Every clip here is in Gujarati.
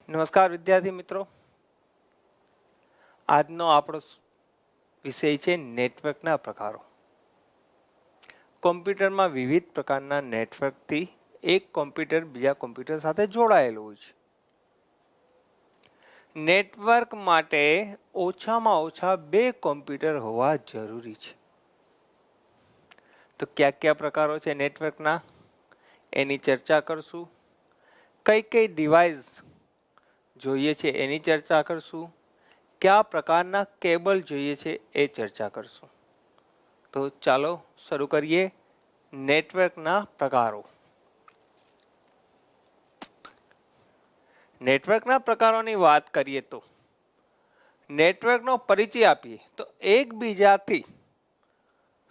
નમસ્કાર વિદ્યાર્થી મિત્રો, આજનો આપણો વિષય છે નેટવર્કના પ્રકારો. કોમ્પ્યુટરમાં વિવિધ પ્રકારના નેટવર્કથી એક કોમ્પ્યુટર બીજા કોમ્પ્યુટર સાથે જોડાયેલું હોય છે. નેટવર્ક માટે ઓછામાં ઓછા 2 કોમ્પ્યુટર હોવા જરૂરી છે. તો કયા કયા પ્રકારો છે નેટવર્કના એની ચર્ચા કરશું. કઈ કઈ ડિવાઇસ જોઈએ છે એની ચર્ચા કરશું. કયા પ્રકારના કેબલ જોઈએ છે એ ચર્ચા કરશું. તો ચાલો શરૂ કરીએ નેટવર્કના પ્રકારો. નેટવર્કના પ્રકારોની વાત કરીએ તો નેટવર્કનો પરિચય આપીએ તો એકબીજાથી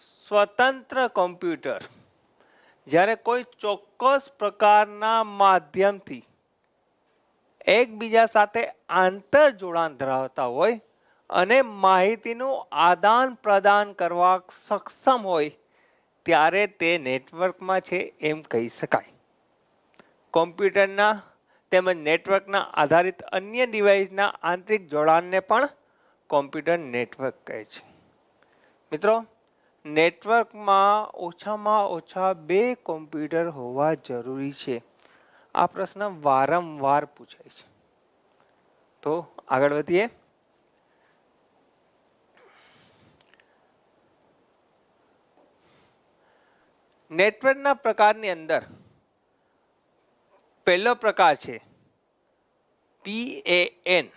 સ્વતંત્ર કોમ્પ્યુટર જ્યારે કોઈ ચોક્કસ પ્રકારના માધ્યમથી એકબીજા સાથે આંતર જોડાણ ધરાવતા હોય અને માહિતીનું આદાન પ્રદાન કરવા સક્ષમ હોય ત્યારે તે નેટવર્કમાં છે એમ કહી શકાય. કોમ્પ્યુટરના તેમજ નેટવર્કના આધારિત અન્ય ડિવાઇસના આંતરિક જોડાણને પણ કોમ્પ્યુટર નેટવર્ક કહે છે. મિત્રો, નેટવર્કમાં ઓછામાં ઓછા 2 કોમ્પ્યુટર હોવા જરૂરી છે. આ પ્રશ્ન વારંવાર પૂછાય છે. તો આગળ વધીએ. નેટવર્કના પ્રકારની અંદર પહેલો પ્રકાર છે PAN,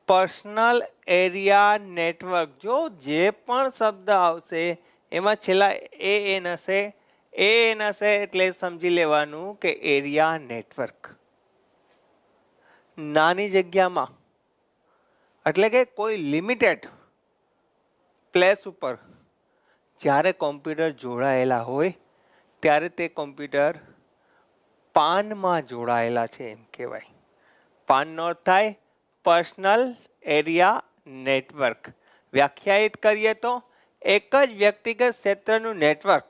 પર્સનલ એરિયા નેટવર્ક. જો જે પણ શબ્દ આવશે એમાં છેલ્લા AN હશે. AN હશે એટલે સમજી લેવાનું કે એરિયા નેટવર્ક. નાની જગ્યામાં એટલે કે કોઈ લિમિટેડ પ્લેસ ઉપર જ્યારે કોમ્પ્યુટર જોડાયેલા હોય ત્યારે તે કોમ્પ્યુટર પાનમાં જોડાયેલા છે એમ કહેવાય. પાનનો અર્થ થાય પર્સનલ એરિયા નેટવર્ક. વ્યાખ્યાયિત કરીએ તો એક જ વ્યક્તિગત ક્ષેત્રનું નેટવર્ક,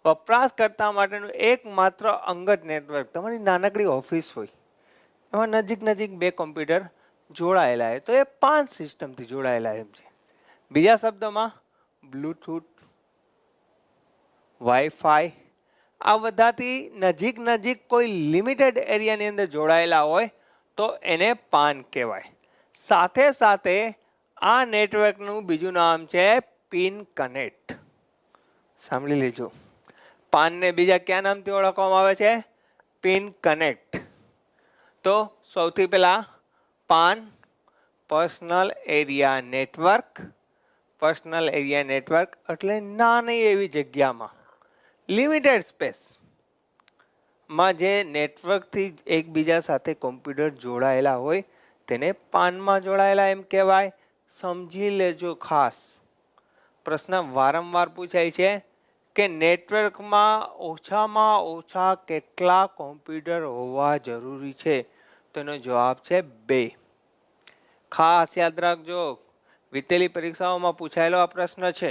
વપરાશકર્તા માટેનું એકમાત્ર અંગત નેટવર્ક. તમારી નાનકડી ઓફિસ હોય એમાં નજીક 2 કોમ્પ્યુટર જોડાયેલા હોય તો એ 5 સિસ્ટમથી જોડાયેલા એમ છે. બીજા શબ્દોમાં બ્લૂટૂથ, વાઈફાઈ આ બધાથી નજીક કોઈ લિમિટેડ એરિયાની અંદર જોડાયેલા હોય તો એને પાન કહેવાય. સાથે સાથે આ નેટવર્કનું બીજું નામ છે પિન કનેક્ટ. સાંભળી લેજો, પાનને બીજા કયા નામથી ઓળખવામાં આવે છે? Pin connect. તો સૌથી પહેલા PAN, personal area network. Personal area network એટલે નાની એવી જગ્યામાં લિમિટેડ સ્પેસ માં જે નેટવર્કથી એકબીજા સાથે કોમ્પ્યુટર જોડાયેલા હોય તેને પાનમાં જોડાયેલા એમ કહેવાય. સમજી લેજો ખાસ, પ્રશ્ન વારંવાર પૂછાય છે કે નેટવર્કમાં ઓછામાં ઓછા કેટલા કોમ્પ્યુટર હોવા જરૂરી છે? તેનો જવાબ છે 2. ખાસ યાદ રાખજો, વીતેલી પરીક્ષાઓમાં પૂછાયેલો આ પ્રશ્ન છે.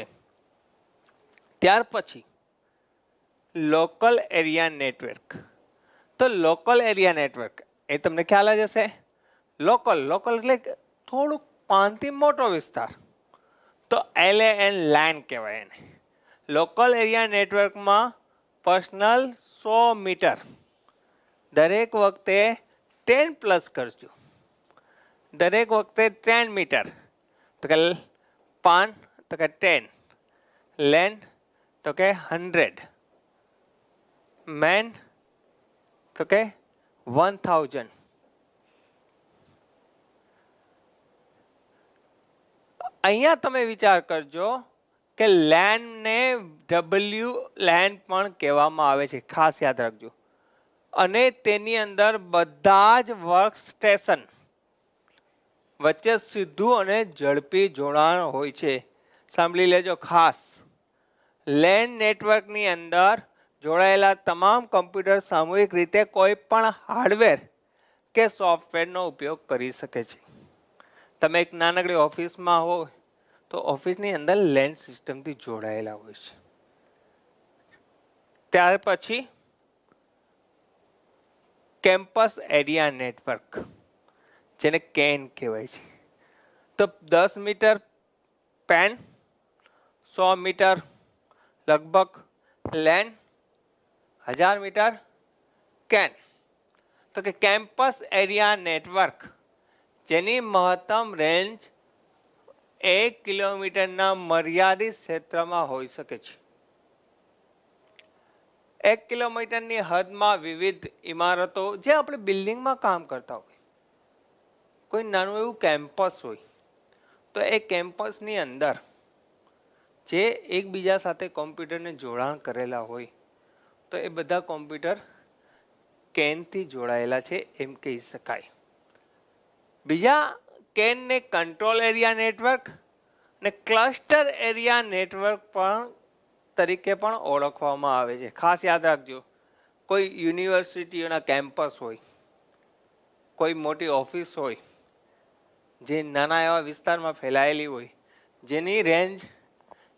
ત્યાર પછી લોકલ એરિયા નેટવર્ક. તો લોકલ એરિયા નેટવર્ક એ તમને ખ્યાલ જ હશે. લોકલ એટલે થોડુંક પાનથી મોટો વિસ્તાર, તો LAN લાઇન કહેવાય એને. લોકલ એરિયા નેટવર્કમાં પર્સનલ 100 મીટર, દરેક વખતે 10 પ્લસ કરજો. દરેક વખતે 10 મીટર. તો કે પાન તો કે 10, લેન તો કે 100, મેન તો કે 1000. અહીંયા તમે વિચાર કરજો કે લેન ને WLAN પણ કહેવામાં આવે છે, ખાસ યાદ રાખજો. અને તેની અંદર બધા જ વર્ક સ્ટેશન વચ્ચે સીધું અને ઝડપી જોડાણ હોય છે. સાંભળી લેજો ખાસ, લેન નેટવર્કની અંદર જોડાયેલા તમામ કોમ્પ્યુટર સામૂહિક રીતે કોઈ પણ હાર્ડવેર કે સોફ્ટવેરનો ઉપયોગ કરી શકે છે. તમે એક નાનકડી ઓફિસમાં હો તો ઓફિસની અંદર લેન સિસ્ટમથી જોડાયેલા હોય છે. ત્યાર પછી કેમ્પસ એરિયા નેટવર્ક, જેને કેન કહેવાય છે. તો 10 મીટર પેન, 100 મીટર લગભગ લેન, 1000 મીટર કેન. તો કે કેમ્પસ એરિયા નેટવર્ક જેની મહત્તમ રેન્જ 1 કિલોમીટરના મર્યાદિત ક્ષેત્રમાં હોઈ શકે છે. 1 કિલોમીટરની હદમાં વિવિધ ઇમારતો, જે આપણે બિલ્ડિંગમાં કામ કરતા હોય, કોઈ નાનું એવું કેમ્પસ હોય, તો એ કેમ્પસની અંદર જે એકબીજા સાથે કોમ્પ્યુટરને જોડાણ કરેલા હોય, તો એ બધા કોમ્પ્યુટર કેનથી જોડાયેલા છે એમ કહી શકાય. બીજા કેનને કંટ્રોલ એરિયા નેટવર્ક ને ક્લસ્ટર એરિયા નેટવર્ક પણ તરીકે પણ ઓળખવામાં આવે છે. ખાસ યાદ રાખજો, કોઈ યુનિવર્સિટીઓના કેમ્પસ હોય, કોઈ મોટી ઓફિસ હોય જે નાના એવા વિસ્તારમાં ફેલાયેલી હોય, જેની રેન્જ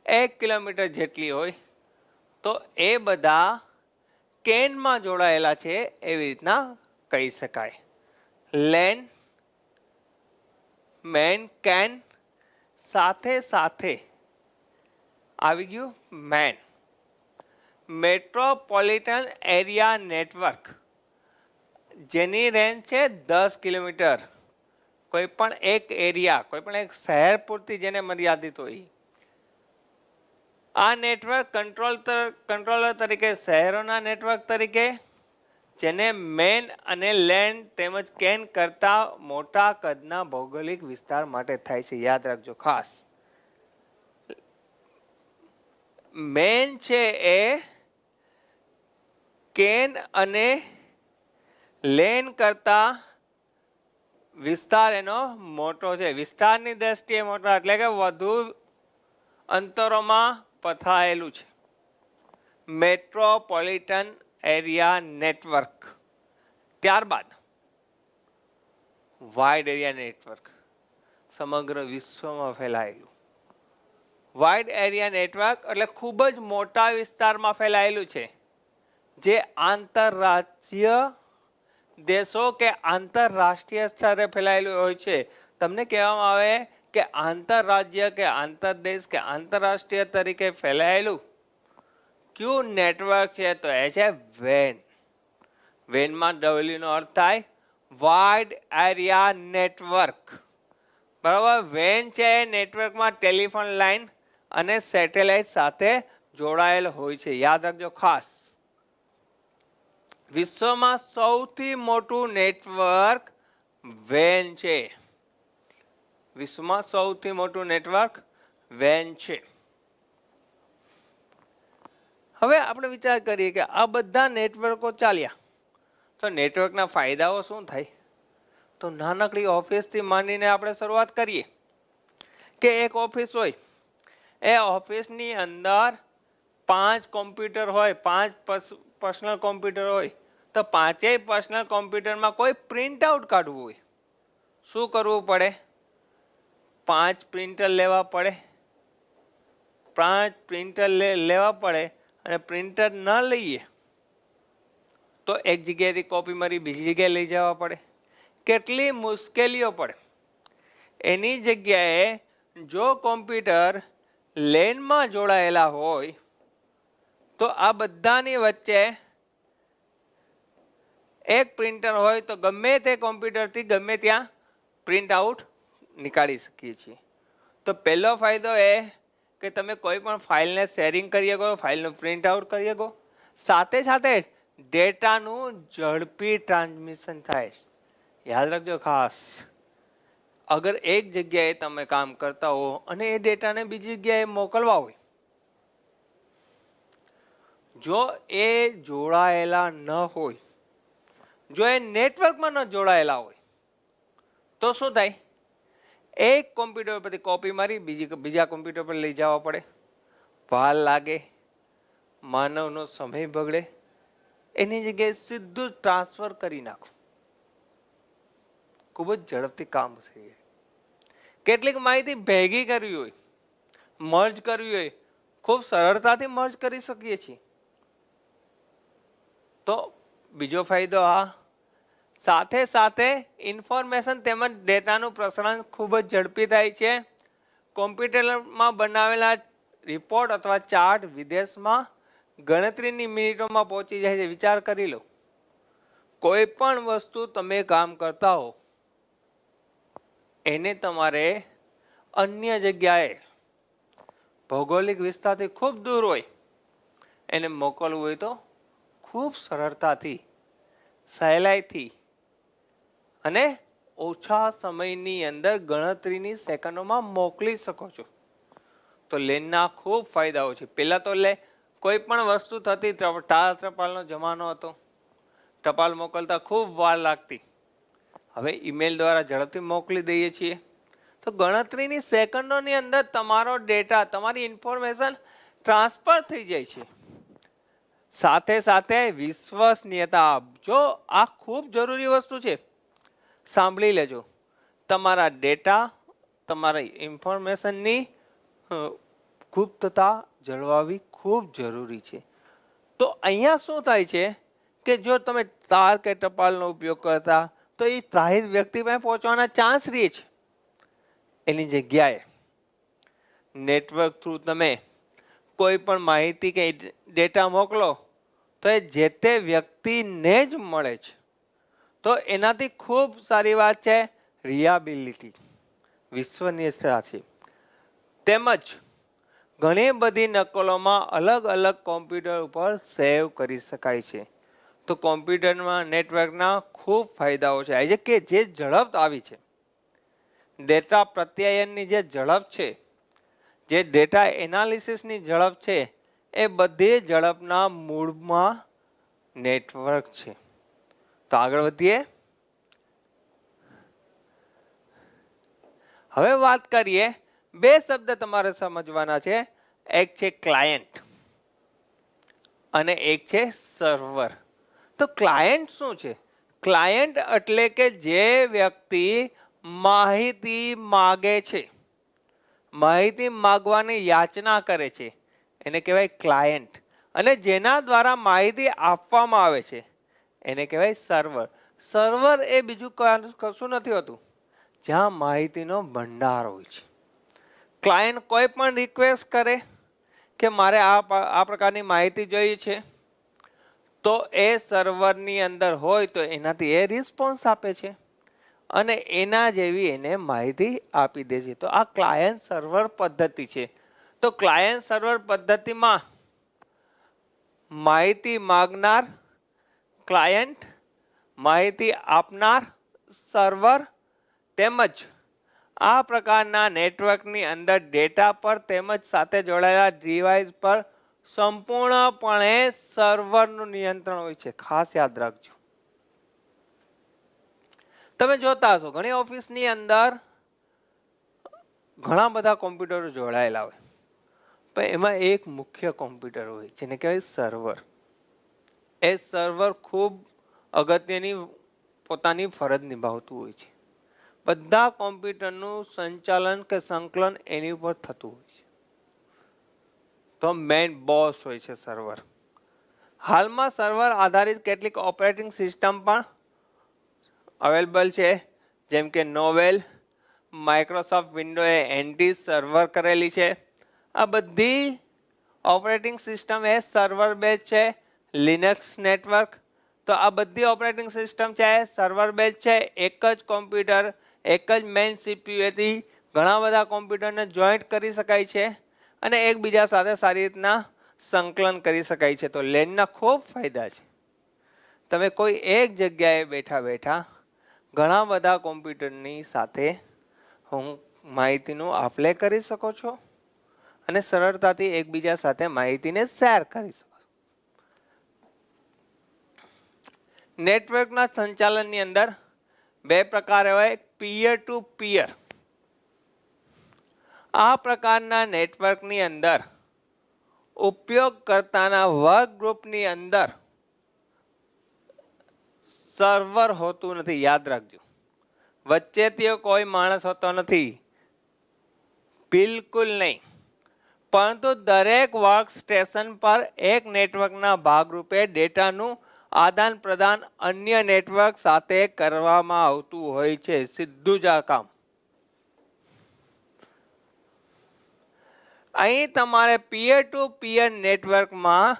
1 કિલોમીટર જેટલી હોય, તો એ બધા કેનમાં જોડાયેલા છે એવી રીતના કહી શકાય. લેન, મેન, કેન સાથે સાથે આવી ગયું મેન, મેટ્રોપોલિટન એરિયા નેટવર્ક, જેની રેન્જ છે 10 કિલોમીટર. કોઈ પણ એક એરિયા, કોઈ પણ એક શહેર પૂરતી જેને મર્યાદિત હોય. આ નેટવર્ક કંટ્રોલર તરીકે શહેરોના નેટવર્ક તરીકે, જેને મેન અને લેન તેમજ કેન કરતા મોટા કદના ભૌગોલિક વિસ્તાર માટે થાય છે. યાદ રાખજો ખાસ. મેન છે એ કેન અને લેન કરતા વિસ્તાર એનો મોટો છે. વિસ્તારની દ્રષ્ટિએ મોટો એટલે કે વધુ અંતરોમાં પથરાયેલું છે. Metropolitan area network. ત્યારબાદ વાઇડ એરિયા નેટવર્ક, સમગ્ર વિશ્વમાં ફેલાયેલું. વાઇડ એરિયા નેટવર્ક એટલે ખૂબ જ મોટા વિસ્તારમાં ફેલાયેલું છે, જે આંતરરાજ્ય દેશો કે આંતરરાષ્ટ્રીય સ્તરે ફેલાયેલું હોય છે. તમને કહેવામાં આવે કે આંતરરાજ્ય કે આંતરદેશ કે આંતરરાષ્ટ્રીય તરીકે ફેલાયેલું કયું નેટવર્ક છે, તો એ છે વેન. વેનમાં ડબલ્યુ નો અર્થ થાય વાઇડ એરિયા નેટવર્ક. બરાબર. વેન છે એ નેટવર્કમાં ટેલિફોન લાઈન અને સેટેલાઇટ સાથે જોડાયેલ હોય છે. યાદ રાખજો ખાસ. વિશ્વમાં સૌથી મોટું નેટવર્ક વેન છે. વિશ્વમાં સૌથી મોટું નેટવર્ક વેન છે. હવે આપણે વિચાર કરીએ કે આ બધા નેટવર્કો ચાલ્યા, તો નેટવર્કના ફાયદાઓ શું થાય? તો નાનકડી ઓફિસથી માંડીને આપણે શરૂઆત કરીએ કે એક ઓફિસ હોય, એ ઓફિસની અંદર 5 કોમ્પ્યુટર હોય, 5 પર્સનલ કોમ્પ્યુટર હોય, તો 5 પર્સનલ કોમ્પ્યુટરમાં કોઈ પ્રિન્ટ આઉટ કાઢવું હોય, શું કરવું પડે? 5 પ્રિન્ટર લેવા પડે. 5 પ્રિન્ટર લેવા પડે, અને પ્રિન્ટર ન લઈએ તો એક જગ્યાએથી કોપી મારી બીજી જગ્યાએ લઈ જવા પડે. કેટલી મુશ્કેલીઓ પડે. એની જગ્યાએ જો કોમ્પ્યુટર લેનમાં જોડાયેલા હોય, તો આ બધાની વચ્ચે એક પ્રિન્ટર હોય તો ગમે તે કોમ્પ્યુટરથી ગમે ત્યાં પ્રિન્ટ આઉટ નીકાળી શકીએ છીએ. તો પહેલો ફાયદો એ કે તમે કોઈ પણ ફાઇલને શેરિંગ કરી શકો, ફાઇલનું પ્રિન્ટ આઉટ કરી શકો. સાથે સાથે ડેટાનું ઝડપી ટ્રાન્સમિશન થાય. યાદ રાખજો ખાસ. અગર એક જગ્યાએ તમે કામ કરતા હો અને એ ડેટાને બીજી જગ્યાએ મોકલવા હોય, જો એ જોડાયેલા ન હોય, જો એ નેટવર્કમાં ન જોડાયેલા હોય, તો શું થાય? એક કોમ્પ્યુટર પરથી કોપી મારી બીજા કોમ્પ્યુટર પર લઈ જવા પડે, વાર લાગે, માનવનો સમય બગડે. એની જગ્યાએ સીધું ટ્રાન્સફર કરી નાખો, ખૂબ જ ઝડપથી કામ છે. કેટલીક માહિતી ભેગી કરવી હોય, મર્જ કરવી હોય, ખૂબ સરળતાથી મર્જ કરી શકીએ છીએ. તો બીજો ફાયદો આ સાથે સાથે ઇન્ફોર્મેશન તેમજ ડેટાનું પ્રસારણ ખૂબ જ ઝડપી થાય છે. કોમ્પ્યુટરમાં બનાવેલા રિપોર્ટ અથવા ચાર્ટ વિદેશમાં ગણતરીની મિનિટોમાં પહોંચી જાય છે. વિચાર કરી લો, કોઈ પણ વસ્તુ તમે કામ કરતા હો એને તમારે અન્ય જગ્યાએ ભૌગોલિક વિસ્તારથી ખૂબ દૂર હોય એને મોકલવું હોય તો ખૂબ સરળતાથી, સહેલાઈથી અને ઓછા સમયની અંદર ગણતરીની સેકન્ડોમાં મોકલી શકો છો. તો લેનના ખૂબ ફાયદાઓ છે. પહેલાં તો કોઈ પણ વસ્તુ થતી, ટપાલનો જમાનો હતો, ટપાલ મોકલતા ખૂબ વાર લાગતી. હવે ઈમેલ દ્વારા ઝડપથી મોકલી દઈએ છીએ. તો ગણતરીની સેકન્ડોની અંદર તમારો ડેટા, તમારી ઇન્ફોર્મેશન ટ્રાન્સફર થઈ જાય છે. સાથે સાથે વિશ્વસનીયતા, જો આ ખૂબ જરૂરી વસ્તુ છે, સાંભળી લેજો. તમારા ડેટા, તમારી ઇન્ફોર્મેશનની ગુપ્તતા જળવાવી ખૂબ જરૂરી છે. તો અહીંયા શું થાય છે કે જો તમે તાર કે ટપાલનો ઉપયોગ કરતા તો એ ત્રાહિત વ્યક્તિ પાસે પહોંચવાના ચાન્સ રહે છે. એની જગ્યાએ નેટવર્ક થ્રુ તમે કોઈ પણ માહિતી કે ડેટા મોકલો તો એ જે તે વ્યક્તિને જ મળે છે. તો એનાથી ખૂબ સારી વાત છે રિયાબિલિટી, વિશ્વસનીયતા છે. તેમજ ઘણી બધી નકલોમાં અલગ અલગ કોમ્પ્યુટર ઉપર સેવ કરી શકાય છે. તો કોમ્પ્યુટરમાં નેટવર્કના ખૂબ ફાયદાઓ છે. આજે કે જે ઝડપ આવી છે, ડેટા પ્રત્યાયનની જે ઝડપ છે, જે ડેટા એનાલિસિસની ઝડપ છે, એ બધી ઝડપના મૂળમાં નેટવર્ક છે. તો આગળ વધીએ. હવે વાત કરીએ, બે શબ્દ તમારે સમજવાના છે. એક છે ક્લાયન્ટ અને એક છે સર્વર. તો ક્લાયન્ટ શું છે? ક્લાયન્ટ એટલે કે જે વ્યક્તિ માહિતી માગે છે, માહિતી માગવાની યાચના કરે છે, એને કહેવાય ક્લાયન્ટ. અને જેના દ્વારા માહિતી આપવામાં આવે છે એને કહેવાય સર્વર. સર્વર એ બીજું કશું નથી હોતું, જ્યાં માહિતીનો ભંડાર હોય છે. ક્લાયન્ટ કોઈ પણ રિક્વેસ્ટ કરે કે મારે આ પ્રકારની માહિતી જોઈએ છે, તો એ સર્વરની અંદર હોય તો એનાથી એ રિસ્પોન્સ આપે છે અને એના જેવી એને માહિતી આપી દે છે. તો આ ક્લાયન્ટ સર્વર પદ્ધતિ છે. તો ક્લાયન્ટ સર્વર પદ્ધતિમાં માહિતી માંગનાર ક્લાયન્ટ, માહિતી આપનાર સર્વર, તેમજ આ પ્રકારના નેટવર્કની અંદર ડેટા પર તેમજ સાથે જોડાયેલા ડિવાઇસ પર સંપૂર્ણપણે સર્વરનું નિયંત્રણ હોય છે. ખાસ યાદ રાખજો. તમે જોતા હશો ઘણી ઓફિસની અંદર ઘણા બધા કોમ્પ્યુટરો જોડાયેલા હોય, પણ એમાં એક મુખ્ય કોમ્પ્યુટર હોય જેને કહેવાય સર્વર. એ સર્વર ખૂબ અગત્યની પોતાની ફરજ નિભાવતું હોય છે. બધા કોમ્પ્યુટરનું સંચાલન કે સંકલન એની ઉપર થતું હોય છે. તો મેઇન બોસ હોય છે સર્વર. હાલમાં સર્વર આધારિત કેટલીક ઓપરેટિંગ સિસ્ટમ પણ અવેલેબલ છે, જેમ કે નોવેલ, માઇક્રોસોફ્ટ વિન્ડોએ એનટી સર્વર કરેલી છે. આ બધી ઓપરેટિંગ સિસ્ટમ એ સર્વર બેઝ છે. લિનક્સ નેટવર્ક, તો આ બધી ઓપરેટિંગ સિસ્ટમ છે સર્વર બેઝ છે. એક જ કોમ્પ્યુટર, એક જ મેઇન સીપીયુથી ઘણા બધા કોમ્પ્યુટરને જોઈન્ટ કરી શકાય છે અને એકબીજા સાથે સારી રીતના સંકલન કરી શકાય છે. તો લેનના ખૂબ ફાયદા છે. તમે કોઈ એક જગ્યાએ બેઠા બેઠા ઘણા બધા કોમ્પ્યુટરની સાથે માહિતીનું આપ લે કરી શકો છો અને સરળતાથી એકબીજા સાથે માહિતીને શેર કરી શકો. નેટવર્કના સંચાલનની અંદર બે પ્રકાર હોય, પીયર ટુ પીયર. આ પ્રકારના નેટવર્કની અંદર ઉપયોગકર્તાના વર્ક ગ્રુપની અંદર સર્વર હોતું નથી. યાદ રાખજો, વચ્ચેથી કોઈ માણસ હોતો નથી, બિલકુલ નહીં. પરંતુ દરેક વર્ક સ્ટેશન પર એક નેટવર્કના ભાગરૂપે ડેટાનું આદાન પ્રદાન અન્ય નેટવર્ક સાથે કરવામાં આવતું હોય છે. સીધું જ આ કામ. અહીં તમારે પીયર ટુ પીયર નેટવર્કમાં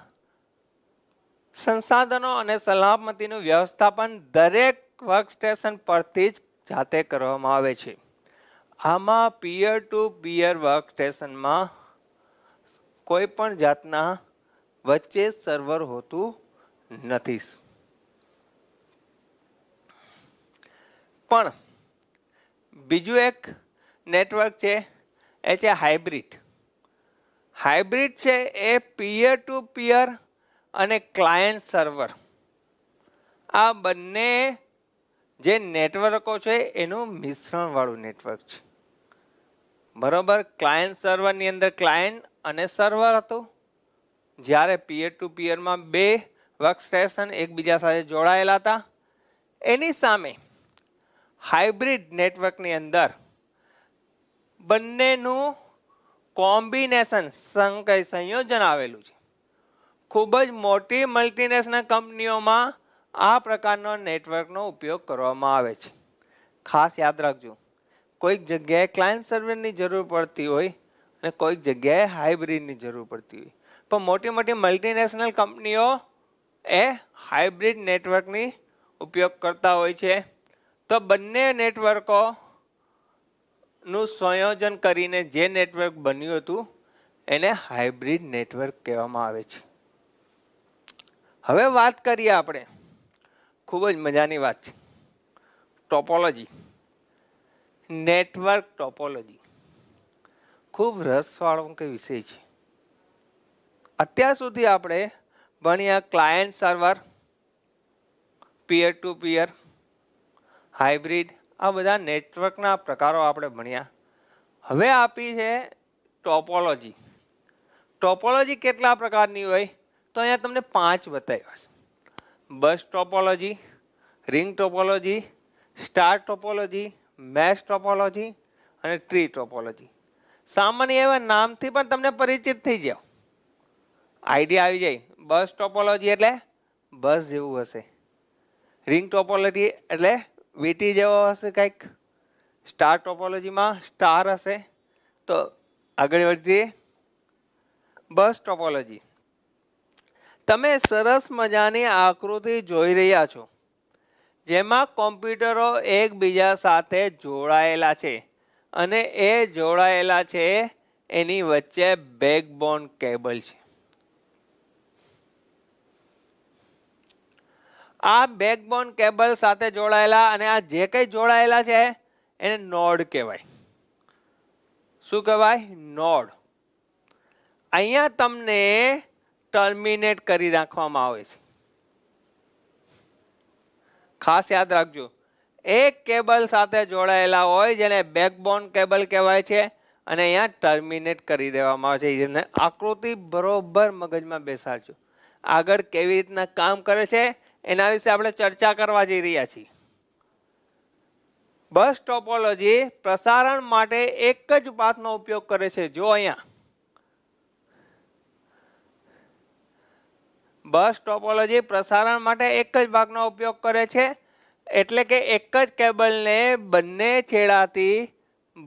સંસાધનો અને સલામતીનું વ્યવસ્થાપન દરેક વર્કસ્ટેશન પરથી જ જાતે કરવામાં આવે છે. આમાં પીયર ટુ પીયર વર્કસ્ટેશનમાં કોઈ પણ જાતના વચ્ચે સર્વર હોતું નથી. પણ બીજું એક નેટવર્ક છે એ છે હાઇબ્રિડ. હાઇબ્રિડ છે એ પીયર ટુ પીયર અને ક્લાયન્ટ સર્વર આ બંને જે નેટવર્કો છે એનું મિશ્રણવાળું નેટવર્ક છે. બરોબર. ક્લાયન્ટ સર્વરની અંદર ક્લાયન્ટ અને સર્વર હતું, જ્યારે પીયર ટુ પીયરમાં બે વર્કસ્ટેશન એકબીજા સાથે જોડાયેલા હતા. એની સામે હાઇબ્રિડ નેટવર્કની અંદર બંનેનું કોમ્બિનેશન સંયોજન આવેલું છે. ખૂબ જ મોટી મલ્ટીનેશનલ કંપનીઓમાં આ પ્રકારનો નેટવર્કનો ઉપયોગ કરવામાં આવે છે. ખાસ યાદ રાખજો, કોઈક જગ્યાએ ક્લાયન્ટ સર્વરની જરૂર પડતી હોય અને કોઈક જગ્યાએ હાઇબ્રિડની જરૂર પડતી હોય. પણ મોટી મોટી મલ્ટીનેશનલ કંપનીઓ એ હાઇબ્રિડ નેટવર્કની ઉપયોગ કરતા હોય છે. તો બંને નેટવર્કોનું સંયોજન કરીને જે નેટવર્ક બન્યું હતું એને હાઇબ્રિડ નેટવર્ક કહેવામાં આવે છે. હવે વાત કરીએ આપણે, ખૂબ જ મજાની વાત છે, ટોપોલોજી. નેટવર્ક ટોપોલોજી ખૂબ રસવાળો કે વિષય છે. અત્યાર સુધી આપણે ભણ્યા client server, peer to peer, hybrid, આ બધા નેટવર્કના પ્રકારો આપણે ભણ્યા. હવે આપી છે ટોપોલોજી. ટોપોલોજી કેટલા પ્રકારની હોય તો અહીંયા તમને 5 બતાવ્યા છે. Bus topology, ring topology, star topology, mesh topology અને ટ્રી ટોપોલોજી. સામાન્ય એવા નામથી પણ તમને પરિચિત થઈ જાઓ, આઈડિયા આવી જાય. બસ ટોપોલોજી એટલે બસ જેવું હશે. રિંગ ટોપોલોજી એટલે વીટી જેવો હશે કંઈક. સ્ટાર ટોપોલોજીમાં સ્ટાર હશે. તો આગળ વધીએ. બસ ટોપોલોજી, તમે સરસ મજાની આકૃતિ જોઈ રહ્યા છો, જેમાં કોમ્પ્યુટરો એકબીજા સાથે જોડાયેલા છે અને એ જોડાયેલા છે એની વચ્ચે બેકબોન કેબલ છે. આ બેકબોન કેબલ સાથે જોડાયેલા અને આ જે કંઈ જોડાયેલા છે એને નોડ કહેવાય. શું કહેવાય? નોડ. અહીંયા તમને ટર્મિનેટ કરી નાખવામાં આવે છે. ખાસ યાદ રાખજો, એક કેબલ સાથે જોડાયેલા હોય જેને બેકબોન કેબલ કહેવાય છે અને અહીંયા ટર્મિનેટ કરી દેવામાં આવે છે. જેને આકૃતિ બરોબર મગજમાં બેસાડજો. આગળ કેવી રીતના કામ કરે છે એના વિશે આપણે ચર્ચા કરવા જઈ રહ્યા છીએ. બસ ટોપોલોજી પ્રસારણ માટે એક જ પાથનો ઉપયોગ કરે છે. જો અહીંયા બસ ટોપોલોજી પ્રસારણ માટે એક જ ભાગનો ઉપયોગ કરે છે, એટલે કે એક જ કેબલને બંને છેડાથી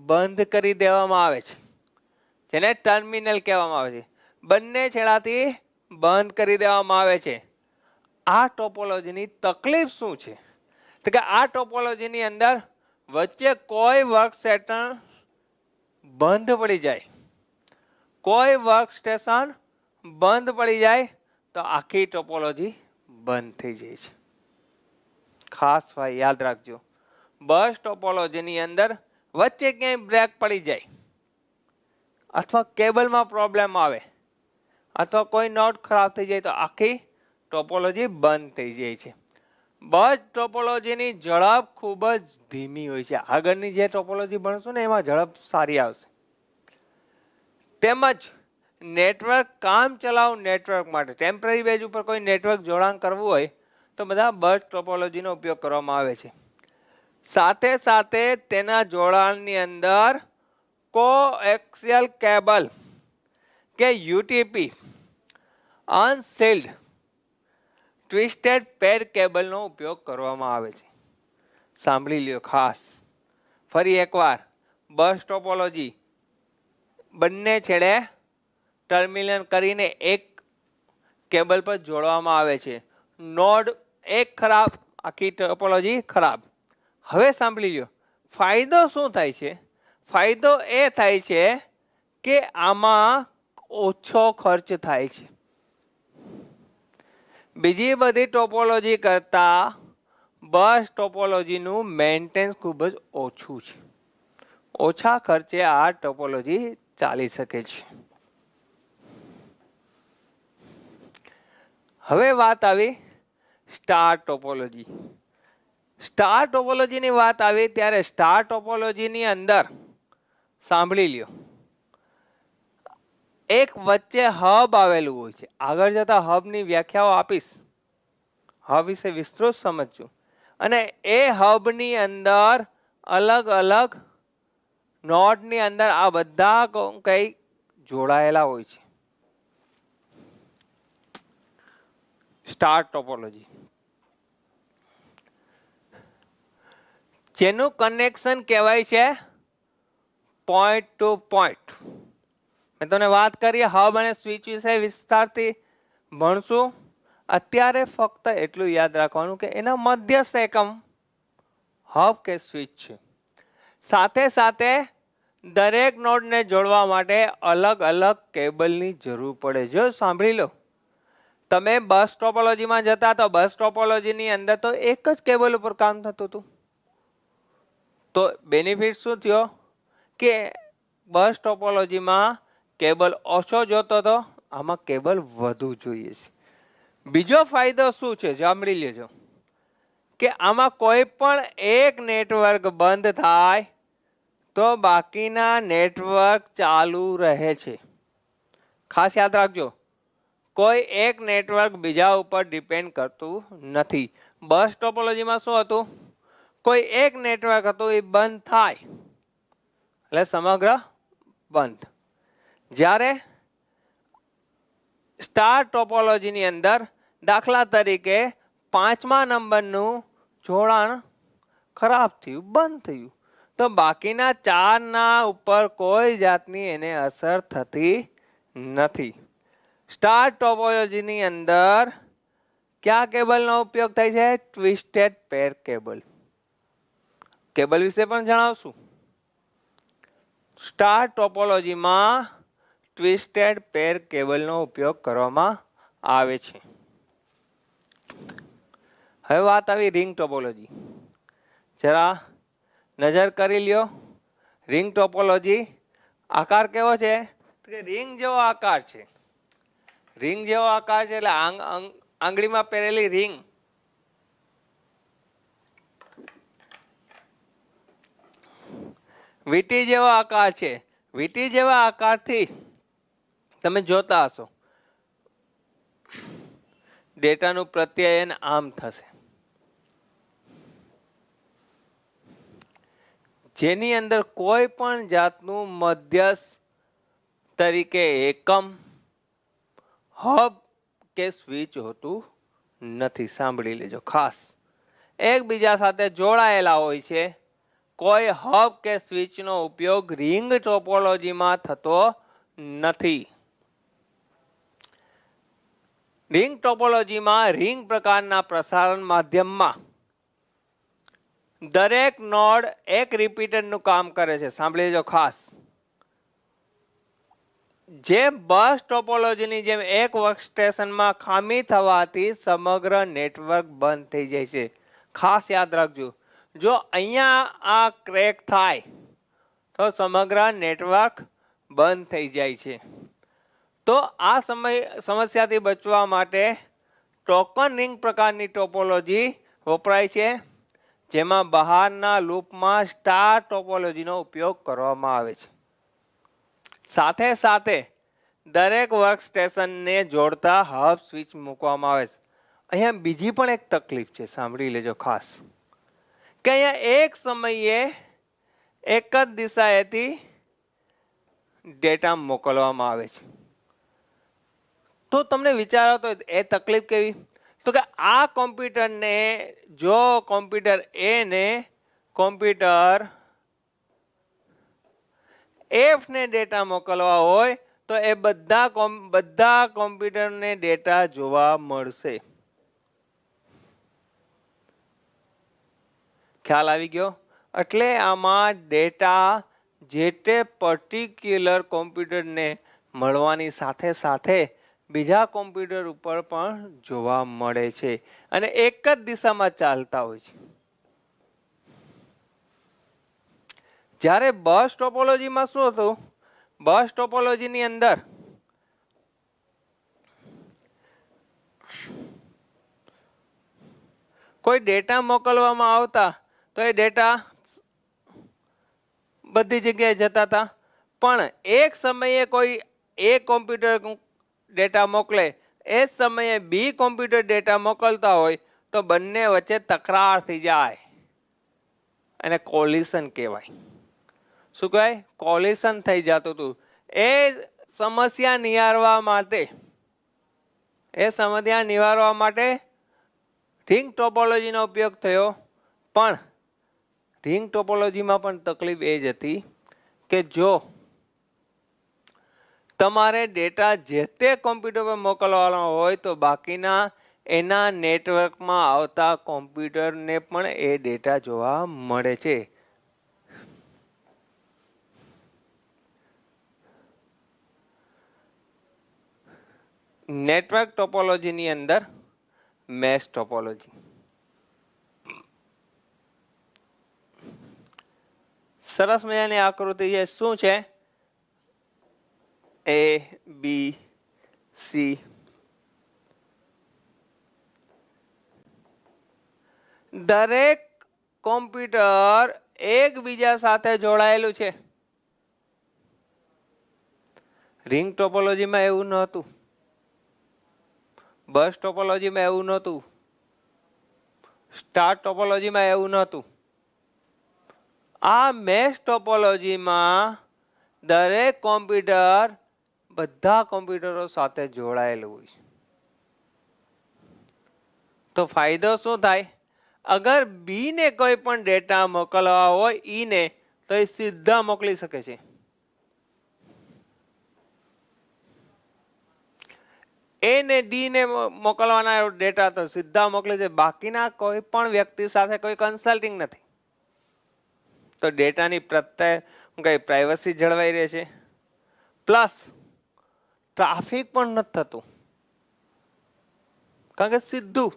બંધ કરી દેવામાં આવે છે, જેને ટર્મિનલ કહેવામાં આવે છે. બંને છેડાથી બંધ કરી દેવામાં આવે છે. આ ટોપોલોજીની તકલીફ શું છે? તો કે આ ટોપોલોજીની અંદર વચ્ચે કોઈ વર્કસ્ટેશન બંધ પડી જાય, કોઈ વર્કસ્ટેશન બંધ પડી જાય તો આખી ટોપોલોજી બંધ થઈ જાય છે. ખાસ ભાઈ યાદ રાખજો, બસ ટોપોલોજીની અંદર વચ્ચે ક્યાંય બ્રેક પડી જાય અથવા કેબલમાં પ્રોબ્લેમ આવે અથવા કોઈ નોટ ખરાબ થઈ જાય તો આખી ટોપોલોજી બંધ થઈ જાય છે. બસ ટોપોલોજીની ઝડપ ખૂબ જ ધીમી હોય છે. આગળની જે ટોપોલોજી ભણશું ને એમાં ઝડપ સારી આવશે. તેમજ નેટવર્ક કામ ચલાઉ નેટવર્ક માટે ટેમ્પરરી બેઝ ઉપર કોઈ નેટવર્ક જોડાણ કરવું હોય તો બધા બસ ટોપોલોજીનો ઉપયોગ કરવામાં આવે છે. સાથે સાથે તેના જોડાણની અંદર કોએક્સિયલ કેબલ કે યુટીપી, અનસીલ્ડ ટ્વિસ્ટેડ પેર કેબલનો ઉપયોગ કરવામાં આવે છે. સાંભળી લ્યો ખાસ. ફરી એકવાર, બસ ટોપોલોજી બંને છેડે ટર્મિનલ કરીને એક કેબલ પર જોડવામાં આવે છે. નોડ એક ખરાબ, આખી ટોપોલોજી ખરાબ. હવે સાંભળી લ્યો, ફાયદો શું થાય છે? ફાયદો એ થાય છે કે આમાં ઓછો ખર્ચ થાય છે. બીજી બધી ટોપોલોજી કરતા બસ ટોપોલોજીનું મેન્ટેનન્સ ખૂબ જ ઓછું છે. ઓછા ખર્ચે આ ટોપોલોજી ચાલી શકે છે. હવે વાત આવી સ્ટાર ટોપોલોજી. સ્ટાર ટોપોલોજીની વાત આવી ત્યારે સ્ટાર ટોપોલોજીની અંદર સાંભળી લ્યો, એક વચ્ચે હબ આવેલું હોય છે. આગળ જતા હબની વ્યાખ્યાઓ આપીશ, હબ વિશે વિસ્તૃત સમજજો. અને એ હબની અંદર અલગ અલગ નોડની અંદર આ બધા કઈ જોડાયેલા હોય છે. સ્ટાર ટોપોલોજી જેનું કનેક્શન કહેવાય છે પોઈન્ટ ટુ પોઈન્ટ. મેં તમને વાત કરી હબ અને સ્વિચ વિશે વિસ્તારથી ભણશું. અત્યારે ફક્ત એટલું યાદ રાખવાનું કે એના મધ્યસ્થ એકમ હબ કે સ્વિચ છે. સાથે સાથે દરેક નોડને જોડવા માટે અલગ અલગ કેબલની જરૂર પડે. જો સાંભળી લો, તમે બસ ટોપોલોજીમાં જતા તો બસ ટોપોલોજીની અંદર તો એક જ કેબલ ઉપર કામ થતું હતું. તો બેનિફિટ શું થયો કે બસ ટોપોલોજીમાં કેબલ ઓછો જોતો હતો, આમાં કેબલ વધુ જોઈએ છે. બીજો ફાયદો શું છે સાંભળી લેજો, કે આમાં કોઈ પણ એક નેટવર્ક બંધ થાય તો બાકીના નેટવર્ક ચાલુ રહે છે. ખાસ યાદ રાખજો, કોઈ એક નેટવર્ક બીજા ઉપર ડિપેન્ડ કરતું નથી. બસ ટોપોલોજીમાં શું હતું, કોઈ એક નેટવર્ક હતું, એ બંધ થાય એટલે સમગ્ર બંધ. જ્યારે સ્ટાર ટોપોલોજીની અંદર દાખલા તરીકે 5મા નંબરનું જોડાણ ખરાબ થયું, બંધ થયું, તો બાકીના 4ના ઉપર કોઈ જાતની એને અસર થતી નથી. સ્ટાર ટોપોલોજીની અંદર કયા કેબલનો ઉપયોગ થાય છે? ટ્વિસ્ટેડ પેર કેબલ. કેબલ વિશે પણ જણાવશું. સ્ટાર ટોપોલોજીમાં ટ્વિસ્ટેડ પેર કેબલનો ઉપયોગ કરવામાં આવે છે. હવે વાત આવી રિંગ ટોપોલોજી. જરા નજર કરી લ્યો. રિંગ ટોપોલોજી આકાર કેવો છે? કે રિંગ જેવો આકાર છે. રિંગ જેવો આકાર છે એટલે આંગળીમાં પહેરેલી રિંગ વીટી જેવો આકાર છે. વીટી જેવા આકારથી તમે જોતા હશો ડેટાનું પ્રત્યાયન આમ થશે, જેની અંદર કોઈ પણ જાતનું મધ્યસ્થ તરીકે એકમ, હબ કે સ્વિચ હોતું નથી. સાંભળી લેજો ખાસ, એકબીજા સાથે જોડાયેલા હોય છે. કોઈ હબ કે સ્વિચનો ઉપયોગ રિંગ ટોપોલોજીમાં થતો નથી. રિંગ ટોપોલોજીમાં રિંગ પ્રકારના પ્રસારણ માધ્યમમાં દરેક નોડ એક રિપીટરનું કામ કરે છે. સાંભળી લેજો ખાસ, જે બસ ટોપોલોજીની જેમ એક વર્કસ્ટેશનમાં ખામી થવાથી સમગ્ર નેટવર્ક બંધ થઈ જાય છે. ખાસ યાદ રાખજો, જો અહીંયા આ ક્રેક થાય તો સમગ્ર નેટવર્ક બંધ થઈ જાય છે. તો આ સમસ્યાથી બચવા માટે ટોકન રિંગ પ્રકારની ટોપોલોજી વપરાય છે, જેમાં બહારના લૂપમાં સ્ટાર ટોપોલોજીનો ઉપયોગ કરવામાં આવે છે. સાથે સાથે દરેક વર્કસ્ટેશનને જોડતા હબ સ્વિચ મૂકવામાં આવે છે. અહીંયા બીજી પણ એક તકલીફ છે, સાંભળી લેજો ખાસ, કે અહીંયા એક સમયે એક જ દિશાએથી ડેટા મોકલવામાં આવે છે. તો તમને વિચારો તો એ તકલીફ કેવી? તો કે આ કોમ્પ્યુટરને જો કોમ્પ્યુટર એ ને કોમ્પ્યુટર એફ ને ડેટા મોકલવા હોય તો એ બધા કોમ્પ્યુટરને ડેટા જોવા મળશે. ખ્યાલ આવી ગયો? એટલે આમાં ડેટા જે તે પર્ટિક્યુલર કોમ્પ્યુટરને મળવાની સાથે સાથે બીજા કોમ્પ્યુટર ઉપર પણ જોવા મળે છે અને એક જ દિશામાં ચાલતા હોય છે. જ્યારે બસ ટોપોલોજીમાં શું હતું? બસ ટોપોલોજીની અંદર કોઈ ડેટા મોકલવામાં આવતા તો એ ડેટા બધી જગ્યાએ જતા હતા, પણ એક સમયે કોઈ એ કોમ્પ્યુટર ડેટા મોકલે એ જ સમયે બી કોમ્પ્યુટર ડેટા મોકલતા હોય તો બંને વચ્ચે તકરાર થઈ જાય અને કોલિશન કહેવાય. શું કહેવાય? કોલિશન થઈ જતું હતું. એ સમસ્યા નિવારવા માટે રિંગ ટોપોલોજીનો ઉપયોગ થયો. પણ રિંગ ટોપોલોજીમાં પણ તકલીફ એ જ હતી કે જો તમારે ડેટા જે તે કોમ્પ્યુટર પર મોકલવાનો હોય તો બાકીના એના નેટવર્કમાં આવતા કોમ્પ્યુટરને પણ એ ડેટા જોવા મળે છે. નેટવર્ક ટોપોલોજીની અંદર મેશ ટોપોલોજી. સરસ મજાની આકૃતિ છે. શું છે? A B C દરેક કોમ્પ્યુટર એકબીજા સાથે જોડાયેલું છે. રિંગ ટોપોલોજીમાં એવું નહોતું, બસ ટોપોલોજીમાં એવું નહોતું, સ્ટાર ટોપોલોજીમાં એવું નહોતું. આ મેશ ટોપોલોજીમાં દરેક કોમ્પ્યુટર બધા કોમ્પ્યુટરો સાથે જોડાયેલું હોય છે. તો ફાયદો શું થાય? અગર બી ને કોઈ પણ ડેટા મોકલવા હોય ઈ ને તો એ સીધા મોકલી શકે છે. એ ને ડી ને મોકલવાના ડેટા તો સીધા મોકલે છે. બાકીના કોઈ પણ વ્યક્તિ સાથે કોઈ કન્સલ્ટિંગ નથી. તો ડેટાની પ્રત્યે પ્રાઇવસી જળવાઈ રહે છે. પ્લસ ટ્રાફિક પણ નથી થતું, કારણ કે સીધું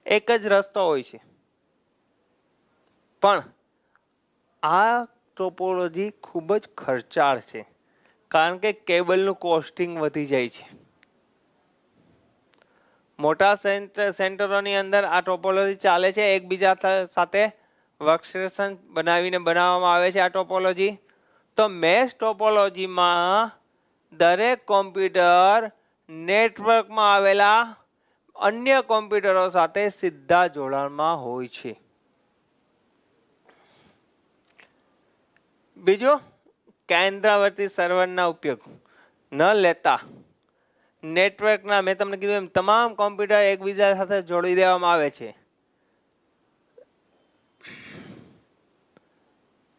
એક જ રસ્તો હોય છે. પણ આ ટોપોલોજી ખૂબ જ ખર્ચાળ છે, કારણ કે કેબલનું કોસ્ટિંગ વધી જાય છે. મોટા સેન્ટરોની અંદર આ ટોપોલોજી ચાલે છે. એકબીજા સાથે વર્કસ્ટેશન બનાવવામાં આવે છે આ ટોપોલોજી. તો મેશ ટોપોલોજીમાં દરેક કોમ્પ્યુટર નેટવર્કમાં આવેલા અન્ય કોમ્પ્યુટરો સાથે સીધા જોડાણમાં હોય છે. બીજું, કેન્દ્રવર્તી સર્વરના ઉપયોગ ન લેતા નેટવર્કના, મેં તમને કીધું એમ, તમામ કોમ્પ્યુટર એકબીજા સાથે જોડી દેવામાં આવે છે.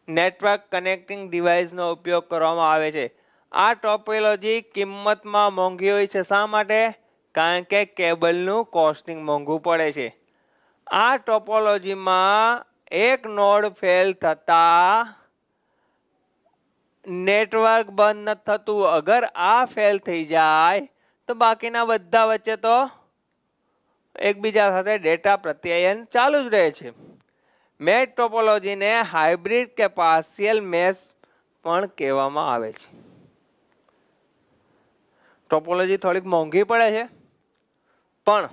નેટવર્ક કનેક્ટિંગ ડિવાઇસનો ઉપયોગ કરવામાં આવે છે. આ ટોપોલોજી કિંમતમાં મોંઘી હોય છે. શા માટે? કારણ કે કેબલનું કોસ્ટિંગ મોંઘું પડે છે. આ ટોપોલોજીમાં એક નોડ ફેલ થતા નેટવર્ક બંધ નથી થતું. અગર આ ફેલ થઈ જાય તો બાકીના બધા વચ્ચે તો એકબીજા સાથે ડેટા પ્રત્યાયન ચાલુ જ રહે છે. મેશ ટોપોલોજીને હાઇબ્રિડ કે પાર્શિયલ મેશ પણ કહેવામાં આવે છે. ટોપોલોજી થોડીક મોંઘી પડે છે પણ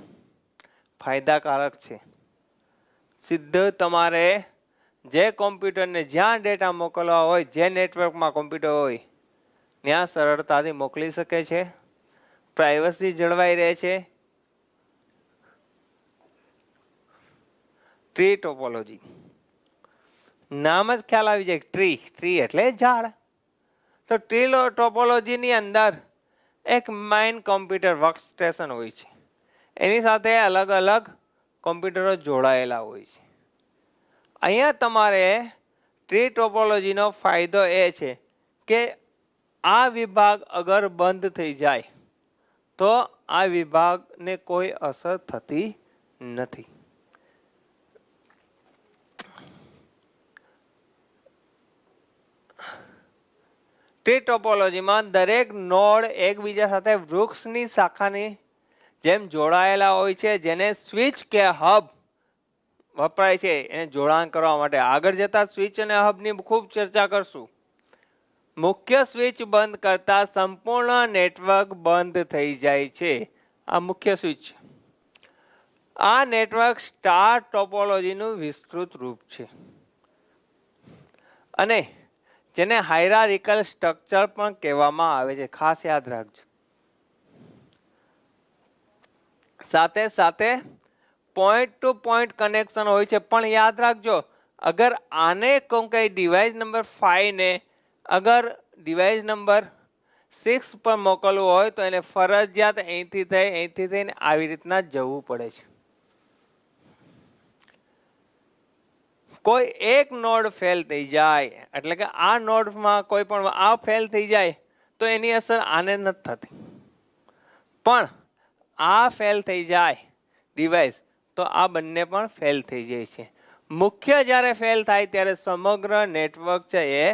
ફાયદાકારક છે. સીધું તમારે જે કોમ્પ્યુટરને જ્યાં ડેટા મોકલવા હોય, જે નેટવર્કમાં કોમ્પ્યુટર હોય ત્યાં સરળતાથી મોકલી શકે છે. પ્રાઇવસી જળવાઈ રહે છે. ટ્રી ટોપોલોજી, નામ જ ખ્યાલ આવી જાય. ટ્રી એટલે ઝાડ. તો ટ્રી ટોપોલોજીની અંદર એક મેઇન કોમ્પ્યુટર વર્કસ્ટેશન હોય છે. એની સાથે અલગ અલગ કોમ્પ્યુટરો જોડાયેલા હોય છે. અહીંયા તમારે ટ્રી ટોપોલોજીનો ફાયદો એ છે કે આ વિભાગ અગર બંધ થઈ જાય તો આ વિભાગને કોઈ અસર થતી નથી. ટ્રી ટોપોલોજીમાં દરેક નોડ એકબીજા સાથે વૃક્ષની શાખાની જેમ જોડાયેલા હોય છે, જેને સ્વિચ કે હબ વપરાય છે એને જોડાણ કરવા માટે. આગળ જતા સ્વિચ અને હબની ખૂબ ચર્ચા કરશું. મુખ્ય સ્વિચ બંધ કરતા સંપૂર્ણ નેટવર્ક બંધ થઈ જાય છે. આ મુખ્ય સ્વિચ. આ નેટવર્ક સ્ટાર ટોપોલોજીનું વિસ્તૃત રૂપ છે અને જેને હાયરાર્કિકલ સ્ટ્રક્ચર પણ કહેવામાં આવે છે. ખાસ યાદ રાખજો. સાથે સાથે પોઈન્ટ ટુ પોઈન્ટ કનેક્શન હોય છે, પણ યાદ રાખજો અગર આને કોઈ ડિવાઇસ નંબર 5 ને અગર ડિવાઇસ નંબર 6 પર મોકલવું હોય તો એને ફરજિયાત અહીંથી થઈને આવી રીતના જવું પડે છે. કોઈ એક નોડ ફેલ થઈ જાય એટલે કે આ નોડમાં કોઈ પણ આ ફેલ થઈ જાય તો એની અસર આને નથી થતી, પણ આ ફેલ થઈ જાય ડિવાઇસ તો આ બંને પણ ફેલ થઈ જાય છે. મુખ્ય જ્યારે ફેલ થાય ત્યારે સમગ્ર નેટવર્ક છે એ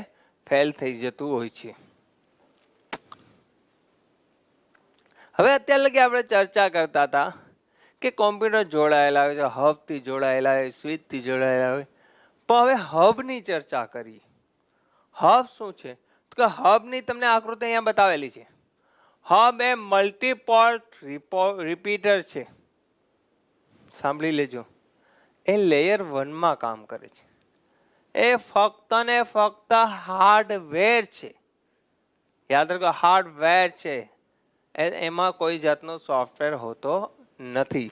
ફેલ થઈ જતું હોય છે. હવે અત્યાર લગી આપણે ચર્ચા કરતા હતા કે કોમ્પ્યુટર જોડાયેલા હોય છે, હબથી જોડાયેલા હોય, સ્વિચથી જોડાયેલા હોય. પણ હવે હબની ચર્ચા કરીએ. હબ શું છે? તો કે હબની તમને આકૃતિ અહીંયા બતાવેલી છે. હબ એ મલ્ટીપોર્ટ રિપીટર છે. સાંભળી લેજો. એ લેયર 1 માં કામ કરે છે. એ ફક્ત ને ફક્ત હાર્ડવેર છે. યાદ રાખો, હાર્ડવેર છે. એમાં કોઈ જાતનો સોફ્ટવેર હોતો નથી.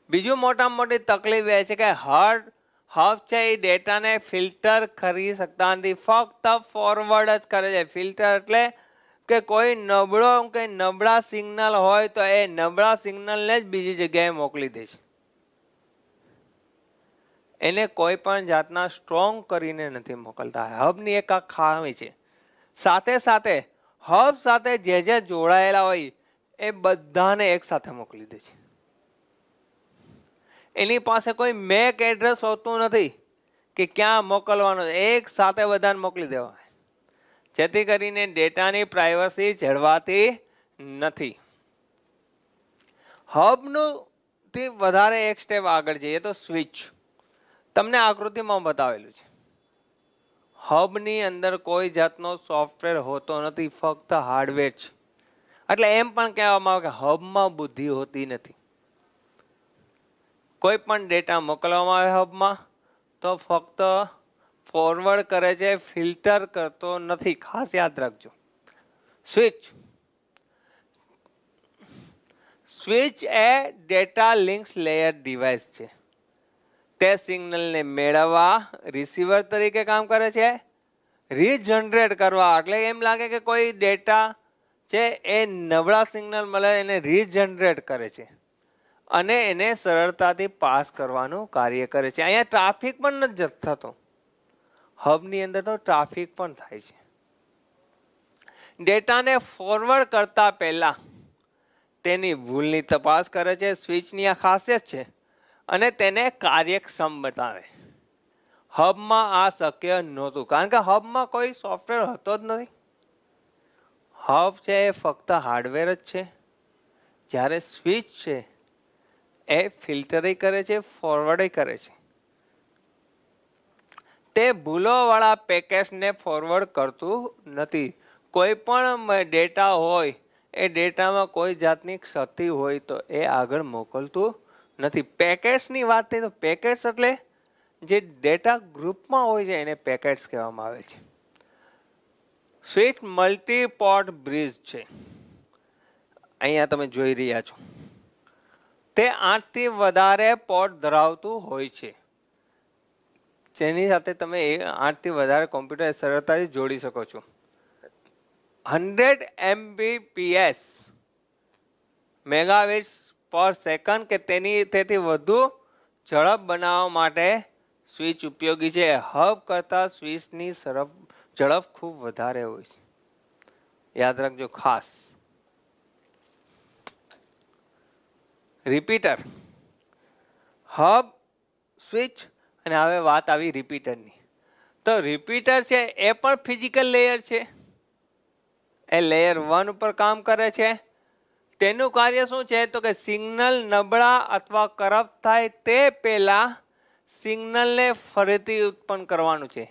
બીજું મોટામાં મોટી તકલીફ એ છે કે હબ છે એ ડેટાને ફિલ્ટર કરી શકતા નથી, ફક્ત ફોરવર્ડ જ કરે છે. ફિલ્ટર એટલે કે કોઈ નબળા સિગ્નલ હોય તો એ નબળા સિગ્નલને જ બીજી જગ્યાએ મોકલી દે છે. એને કોઈ પણ જાતના સ્ટ્રોંગ કરીને નથી મોકલતા. હબની એક આ ખામી છે. સાથે સાથે હબ સાથે જે જોડાયેલા હોય એ બધાને એક સાથે મોકલી દે છે. એની પાસે કોઈ મેક એડ્રેસ હોતું નથી કે ક્યાં મોકલવાનું, એક સાથે બધાને મોકલી દેવાય, જેથી કરીને ડેટાની પ્રાઇવસી જળવાતી નથી. હબનું થી વધારે એક સ્ટેપ આગળ જઈએ તો સ્વિચ. તમને આકૃતિમાં બતાવેલું છે. હબની અંદર કોઈ જાતનો સોફ્ટવેર હોતો નથી, ફક્ત હાર્ડવેર છે. એટલે એમ પણ કહેવામાં આવે કે હબમાં બુદ્ધિ હોતી નથી. કોઈ પણ ડેટા મોકલવામાં આવે હબમાં તો ફક્ત ફોરવર્ડ કરે છે, ફિલ્ટર કરતો નથી. ખાસ યાદ રાખજો. સ્વિચ એ ડેટા લિંક્સ લેયર ડિવાઇસ છે. તે સિગ્નલને મેળવવા રિસીવર તરીકે કામ કરે છે, રીજનરેટ કરવા એટલે એમ લાગે કે કોઈ ડેટા છે એ નબળા સિગ્નલ મળે એને રીજનરેટ કરે છે અને એને સરળતાથી પાસ કરવાનું કાર્ય કરે છે. અહીંયા ટ્રાફિક પણ નથી થતો. હબની અંદર તો ટ્રાફિક પણ થાય છે. ડેટાને ફોરવર્ડ કરતા પહેલા તેની ભૂલની તપાસ કરે છે. સ્વિચની આ ખાસિયત છે અને તેને કાર્યક્ષમ બનાવે. હબમાં આ શક્ય નહોતું, કારણ કે હબમાં કોઈ સોફ્ટવેર હતો જ નથી. હબ છે એ ફક્ત હાર્ડવેર જ છે, જ્યારે સ્વિચ છે એ ફિલ્ટરે કરે છે, ફોરવર્ડ કરે છે. તે ભૂલોવાળા પેકેજને ફોરવર્ડ કરતું નથી. કોઈ પણ ડેટા હોય એ ડેટામાં કોઈ જાતની ક્ષતિ હોય તો એ આગળ મોકલતું નથી. પેકેટ્સની વાત થઈ તો પેકેટ્સ એટલે જે ડેટા ગ્રુપમાં હોય છે એને પેકેટ્સ કહેવામાં આવે છે. સ્વિચ મલ્ટીપોર્ટ બ્રિજ છે. અહીંયા તમે જોઈ રહ્યા છો. તે 8 થી વધારે પોર્ટ ધરાવતું હોય છે, જેની સાથે તમે 8 થી વધારે કોમ્પ્યુટર સરળતાથી જોડી શકો છો. 100 Mbps મેગાબિટ્સ પર સેકન્ડ કે તેથી વધુ ઝડપ બનાવવા માટે સ્વિચ ઉપયોગી છે. હબ કરતાં સ્વિચની ઝડપ ખૂબ વધારે હોય છે, યાદ રાખજો ખાસ. રિપીટર, હબ, સ્વિચ અને હવે વાત આવી રિપીટરની. તો રિપીટર છે એ પણ ફિઝિકલ લેયર છે. એ લેયર 1 ઉપર કામ કરે છે. તેનું કાર્ય શું છે? તો કે સિગ્નલ નબળા અથવા કરપ્ટ થાય તે પહેલા સિગ્નલને ફરીથી ઉત્પન્ન કરવાનું છે.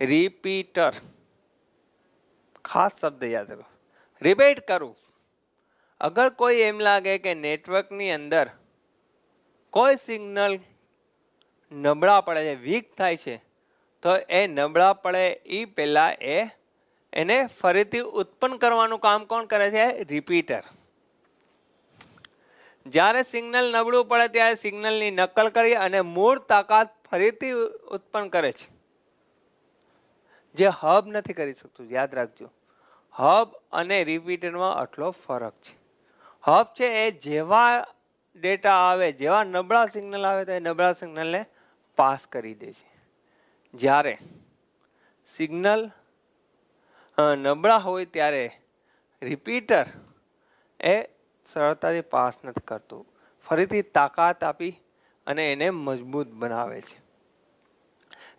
રિપીટર, ખાસ શબ્દ યાદ રાખો. રિપીટ કરું. અગર કોઈ એમ લાગે કે નેટવર્કની અંદર કોઈ સિગ્નલ નબળા પડે છે, વીક થાય છે, તો એ નબળા પડે એ પહેલા એને ફરીથી ઉત્પન્ન કરવાનું કામ કોણ કરે છે? રિપીટર. જ્યારે સિગ્નલ નબળું પડે ત્યારે સિગ્નલની નકલ કરી અને મૂળ તાકાત ફરીથી ઉત્પન્ન કરે છે, જે હબ નથી કરી શકતું. યાદ રાખજો, હબ અને રિપીટરમાં આટલો ફરક છે. હબ છે એ જેવા ડેટા આવે, જેવા નબળા સિગ્નલ આવે તો એ નબળા સિગ્નલને પાસ કરી દે છે. જ્યારે સિગ્નલ નબળા હોય ત્યારે રિપીટર એ સરળતાથી પાસ નથી કરતું, ફરીથી તાકાત આપી અને એને મજબૂત બનાવે છે.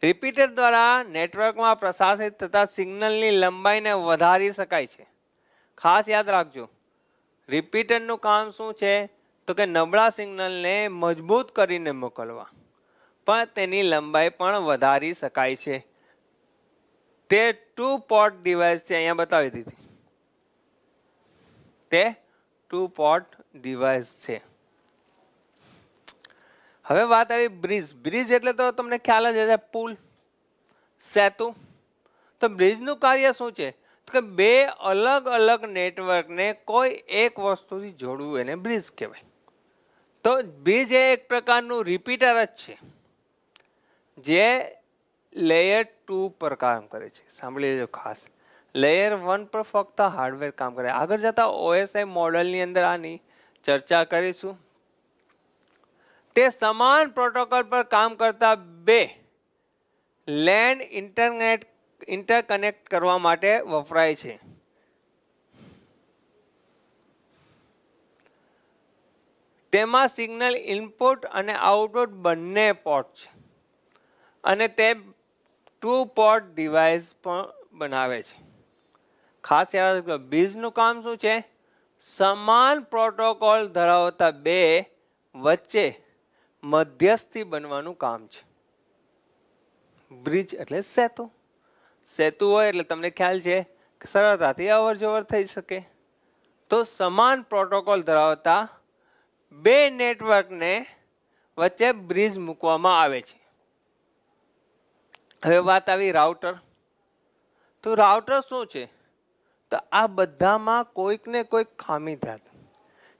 રિપીટર દ્વારા નેટવર્કમાં પ્રસારિત થતા સિગ્નલની લંબાઈને વધારી શકાય છે. ખાસ યાદ રાખજો, રિપીટરનું કામ શું છે? તો કે નબળા સિગ્નલને મજબૂત કરીને મોકલવા, પણ તેની લંબાઈ પણ વધારી શકાય છે. તે 2 પોર્ટ ડિવાઇસ છે, અહીંયા બતાવી દીધી. તે 2 પોર્ટ ડિવાઇસ છે. હવે વાત આવી બ્રિજ. બ્રિજ એટલે તો તમને ખ્યાલ જ હશે, પુલ, સેતુ. તો બ્રિજનું કાર્ય શું છે? તો કે બે અલગ અલગ નેટવર્કને કોઈ એક વસ્તુથી જોડવું, એને બ્રિજ કહેવાય. તો બ્રિજ એ એક પ્રકારનું રિપીટર જ છે, જે લેયર 2 પર કામ કરે છે. સાંભળી લેજો ખાસ. લેયર 1 પર ફક્ત હાર્ડવેર કામ કરે. આગળ જતા OSI મોડલની અંદર આની ચર્ચા કરીશું. તે સમાન પ્રોટોકોલ પર કામ કરતા બે લેન ઇન્ટરકનેક્ટ કરવા માટે વપરાય છે. તેમાં સિગ્નલ ઇનપુટ અને આઉટપુટ બંને પોર્ટ છે, અને તે 2 પોર્ટ ડિવાઇસ પણ બનાવે છે. ખાસ યાદ રાખજો, બ્રિજનું કામ શું છે? સમાન પ્રોટોકોલ ધરાવતા બે વચ્ચે મધ્યસ્થી બનવાનું કામ છે. બ્રિજ એટલે સેતુ. સેતુ હોય એટલે તમને ખ્યાલ છે કે સરળતાથી અવર જવર થઈ શકે. તો સમાન પ્રોટોકોલ ધરાવતા બે નેટવર્કને વચ્ચે બ્રિજ મૂકવામાં આવે છે. હવે વાત આવી રાઉટર. તો રાઉટર શું છે? તો આ બધામાં કોઈક ને કોઈક ખામી થાય,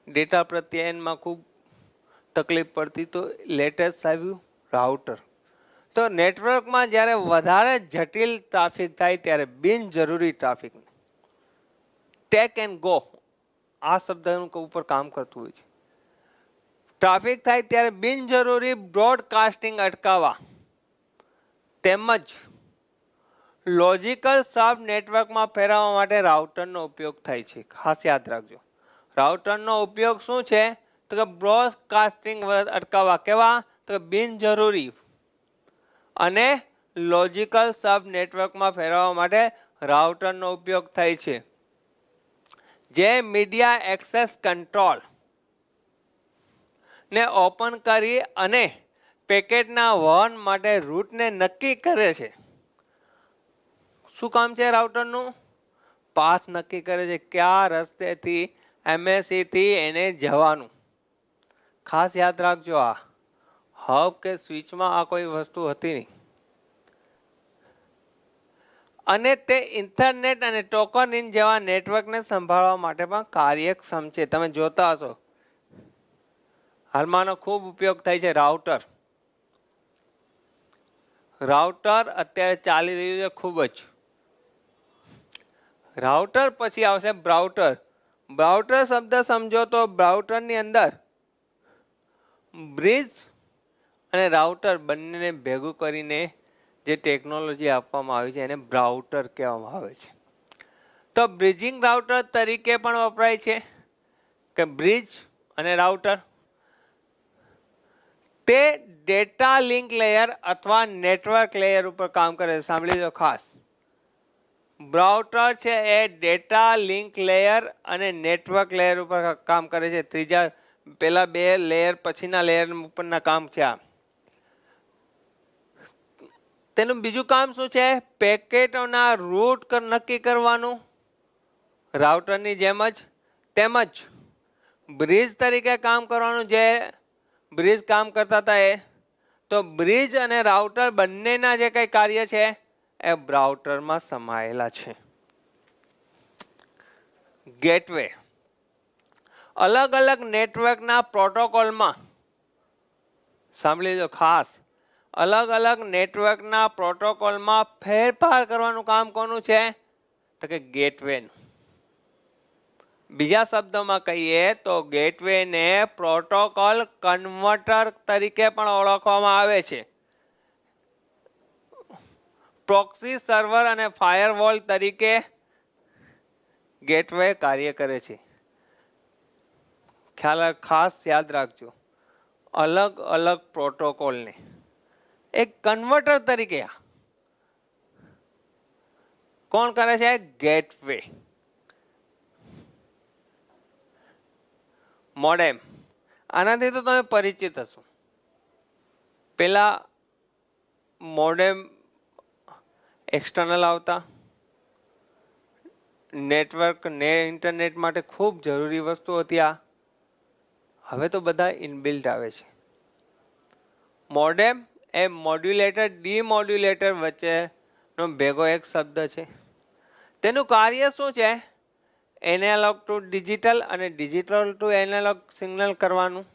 ડેટા પ્રત્યયનમાં ખૂબ તકલીફ પડતી, તો લેટેસ્ટ આવ્યું રાઉટર. તો નેટવર્કમાં જ્યારે વધારે જટિલ ટ્રાફિક થાય ત્યારે બિનજરૂરી ટ્રાફિક, ટેક એન્ડ ગો, આ શબ્દનું ઉપર કામ કરતું હોય છે. ટ્રાફિક થાય ત્યારે બિનજરૂરી બ્રોડકાસ્ટિંગ અટકાવવા તેમજ લોજિકલ સબ નેટવર્કમાં ફેરવવા માટે રાઉટરનો ઉપયોગ થાય છે. ખાસ યાદ રાખજો, રાઉટરનો ઉપયોગ શું છે? તો કે બ્રોડકાસ્ટિંગ અટકાવવા. કેવા? તો બિનજરૂરી અને લોજિકલ સબ નેટવર્કમાં ફેરવવા માટે રાઉટરનો ઉપયોગ થાય છે. જે મીડિયા એક્સેસ કંટ્રોલ ને ઓપન કરી અને પેકેટના વહન માટે રૂટને નક્કી કરે છે. શું કામ છે રાઉટરનું? પાથ નક્કી કરે છે, કયા રસ્તેથી MSC થી એને જવાનું. ખાસ યાદ રાખજો, આ હબ કે સ્વિચમાં આ કોઈ વસ્તુ હતી નહીં. અને તે ઇન્ટરનેટ અને ટોકન ઇન જેવા નેટવર્કને સંભાળવા માટે પણ કાર્યક્ષમ છે. તમે જોતા હશો હાલમાંનો ખૂબ ઉપયોગ થાય છે રાઉટર. રાઉટર અત્યારે ચાલી રહ્યું છે ખૂબ જ. રાઉટર પછી આવશે બ્રાઉટર. બ્રાઉટર શબ્દ સમજો તો બ્રાઉટરની અંદર બ્રિજ અને રાઉટર બંનેને ભેગું કરીને જે ટેકનોલોજી આપવામાં આવી છે એને બ્રાઉટર કહેવામાં આવે છે. તો બ્રિજિંગ રાઉટર તરીકે પણ વપરાય છે કે બ્રિજ અને રાઉટર તે ડેટા લિંક લેયર અથવા નેટવર્ક લેયર ઉપર કામ કરે છે. સાંભળી લો ખાસ, બ્રાઉટર છે એ ડેટા લિંક લેયર અને નેટવર્ક લેયર ઉપર કામ કરે છે. ત્રીજા પેલા બે લેયર પછીના લેયર ઉપરના કામ છે આ. તેનું બીજું કામ શું છે? પેકેટોના રૂટ નક્કી કરવાનું રાઉટરની જેમ જ, તેમજ બ્રિજ તરીકે કામ કરવાનું. જે બ્રિજ કામ કરતા હતા એ તો બ્રિજ અને રાઉટર બંનેના જે કઈ કાર્ય છે એ બ્રાઉટરમાં સમાયેલા છે. ગેટવે અલગ અલગ નેટવર્કના પ્રોટોકોલમાં, સાંભળી લો ખાસ, અલગ અલગ નેટવર્કના પ્રોટોકોલમાં ફેરફાર કરવાનું કામ કોનું છે? તો કે ગેટવેનું. બીજા શબ્દોમાં કહીએ તો ગેટવેને પ્રોટોકોલ કન્વર્ટર તરીકે પણ ઓળખવામાં આવે છે. પ્રોક્સી સર્વર અને ફાયરવોલ તરીકે ગેટવે કાર્ય કરે છે. ખ્યાલ ખાસ યાદ રાખજો, અલગ અલગ પ્રોટોકોલને એક કન્વર્ટર તરીકે કોણ કરે છે? ગેટવે. મોડેમ, આનાથી તો તમે પરિચિત હશો. પેલા મોડેમ એક્સટર્નલ આવતા, નેટવર્ક ને ઇન્ટરનેટ માટે ખૂબ જરૂરી વસ્તુ હતી આ. હવે તો બધા ઇનબિલ્ટ આવે છે. મોડેમ એ મોડ્યુલેટર ડીમોડ્યુલેટર વચ્ચેનો ભેગો એક શબ્દ છે. તેનું કાર્ય શું છે? એનાલોગ ટુ ડિજિટલ અને ડિજિટલ ટુ એનાલોગ સિગ્નલ કરવાનું.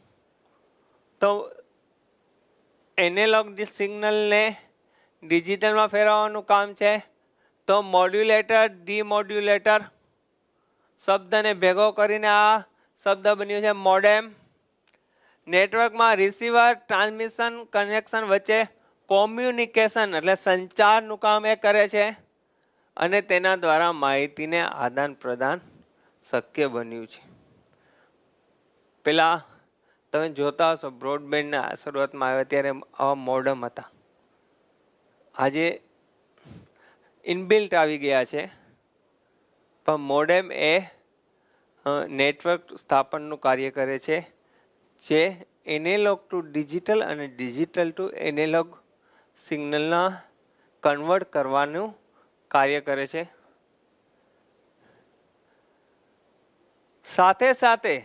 તો એનાલોગ સિગ્નલને ડિજિટલમાં ફેરવવાનું કામ છે. તો મોડ્યુલેટર ડીમોડ્યુલેટર શબ્દને ભેગો કરીને આ શબ્દ બન્યું છે મોડેમ. નેટવર્કમાં રિસીવર ટ્રાન્સમિશન કનેક્શન વચ્ચે કોમ્યુનિકેશન એટલે સંચારનું કામ એ કરે છે અને તેના દ્વારા માહિતીને આદાન પ્રદાન શક્ય બન્યું છે. પેલા તમે જોતા હશો બ્રોડબેન્ડના શરૂઆતમાં આવ્યા ત્યારે આવા મોડમ હતા. આજે ઇનબિલ્ટ આવી ગયા છે, પણ મોડેમ એ નેટવર્ક સ્થાપનનું કાર્ય કરે છે, જે એનાલોગ ટુ ડિજિટલ અને ડિજિટલ ટુ એનાલોગ સિગ્નલના કન્વર્ટ કરવાનું કાર્ય કરે છે. સાથે સાથે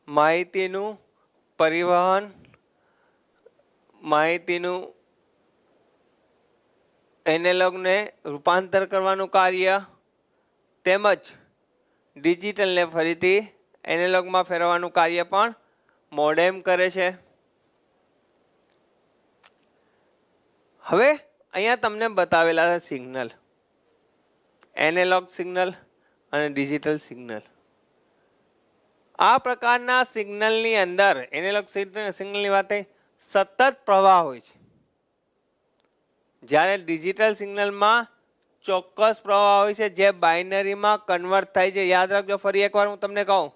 માહિતીનું પરિવહન, માહિતીનું એનાલોગને રૂપાંતર કરવાનું કાર્ય, તેમજ ડિજિટલને ફરીથી એનાલોગમાં ફેરવવાનું કાર્ય પણ મોડેમ કરે છે. હવે અહીંયા તમને બતાવેલા છે સિગ્નલ, એનાલોગ સિગ્નલ અને ડિજિટલ સિગ્નલ. આ પ્રકારના સિગ્નલની અંદર એનાલોગ સિગ્નલની વાત સતત પ્રવાહ હોય છે, જ્યારે ડિજિટલ સિગ્નલમાં ચોક્કસ પ્રવાહ હોય છે જે બાઇનરીમાં કન્વર્ટ થાય છે. યાદ રાખજો, ફરી એકવાર હું તમને કહું,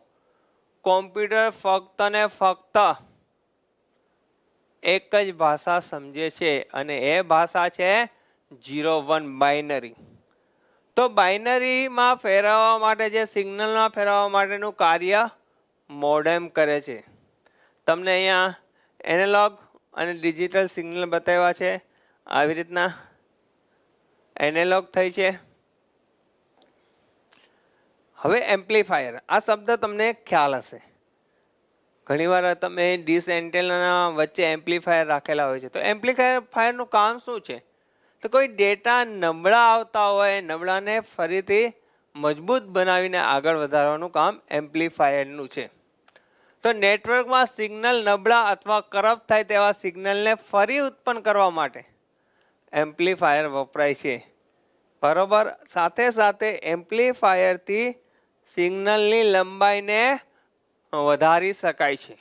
કોમ્પ્યુટર ફક્ત ને ફક્ત એક જ ભાષા સમજે છે અને એ ભાષા છે 0-1 બાઇનરી. તો બાઇનરીમાં ફેરવવા માટે, જે સિગ્નલમાં ફેરવવા માટેનું કાર્ય મોડેમ કરે છે. તમને અહીંયા એનાલોગ અને ડિજિટલ સિગ્નલ બતાવ્યા છે. આવી રીતના એનાલોગ થઈ છે. હવે એમ્પ્લીફાયર, આ શબ્દ તમને ખ્યાલ હશે. ઘણીવાર તમે ડીશ એન્ટેનાના વચ્ચે એમ્પ્લીફાયર રાખેલા હોય છે. તો એમ્પ્લીફાયરનું કામ શું છે? તો કોઈ ડેટા નબળા આવતા હોય, નબળાને ફરીથી મજબૂત બનાવીને આગળ વધારવાનું કામ એમ્પ્લીફાયરનું છે. તો નેટવર્કમાં સિગ્નલ નબળા અથવા કરપ્ટ થાય તેવા સિગ્નલને ફરી ઉત્પન્ન કરવા માટે એમ્પ્લીફાયર વપરાય છે. બરોબર. સાથે સાથે એમ્પ્લીફાયરથી સિગ્નલની લંબાઈને વધારી શકાય છે.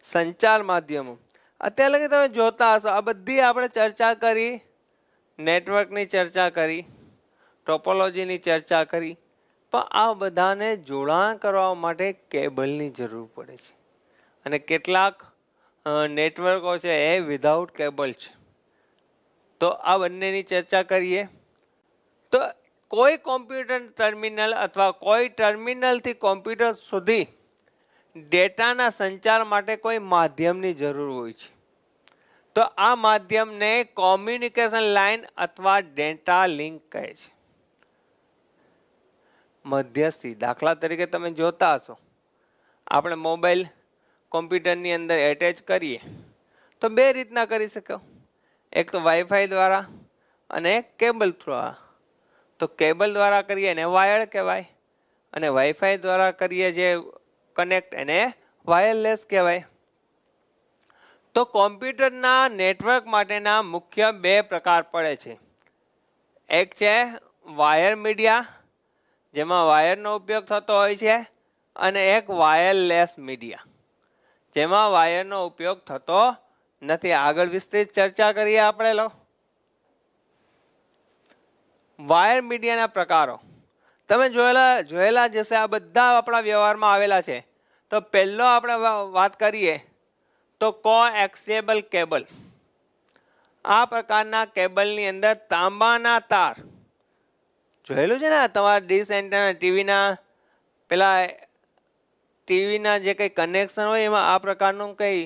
સંચાર માધ્યમો અત્યારે લગી તમે જોતા હશો, આ બધી આપણે ચર્ચા કરી, નેટવર્કની ચર્ચા કરી, ટોપોલોજીની ચર્ચા કરી, પણ આ બધાને જોડાણ કરવા માટે કેબલની જરૂર પડે છે. અને કેટલાક નેટવર્કો છે એ વિધાઉટ કેબલ છે. તો આ બંનેની ચર્ચા કરીએ. તો કોઈ કોમ્પ્યુટર ટર્મિનલ અથવા કોઈ ટર્મિનલથી કોમ્પ્યુટર સુધી ડેટાના સંચાર માટે કોઈ માધ્યમની જરૂર હોય છે. તો આ માધ્યમને કોમ્યુનિકેશન લાઇન અથવા ડેટા લિંક કહે છે. મધ્યસ્થી દાખલા તરીકે તમે જોતા હશો, આપણે મોબાઈલ કોમ્પ્યુટરની અંદર એટેચ કરીએ તો બે રીતના કરી શકો. એક તો વાઈફાઈ દ્વારા અને એક કેબલ થ્રુ. તો કેબલ દ્વારા કરીએ એને વાયર્ડ કહેવાય, અને વાઈફાઈ દ્વારા કરીએ જે કનેક્ટ એને વાયરલેસ કહેવાય. તો કોમ્પ્યુટરના નેટવર્ક માટેના મુખ્ય બે પ્રકાર પડે છે. એક છે વાયર મીડિયા, જેમાં વાયરનો ઉપયોગ થતો હોય છે, અને એક વાયરલેસ મીડિયા, જેમાં વાયરનો ઉપયોગ થતો નથી. આગળ વિસ્તૃત ચર્ચા કરીએ આપણે. વાયર મીડિયાના પ્રકારો તમે જોયેલા જશે, આ બધા આપણા વ્યવહારમાં આવેલા છે. તો પહેલો આપણે વાત કરીએ તો કોએક્સિયલ કેબલ. આ પ્રકારના કેબલની અંદર તાંબાના તાર, જોયેલું છે ને તમારા ડીશ એન્ટેના, ટીવીના જે કંઈ કનેક્શન હોય એમાં આ પ્રકારનું કંઈ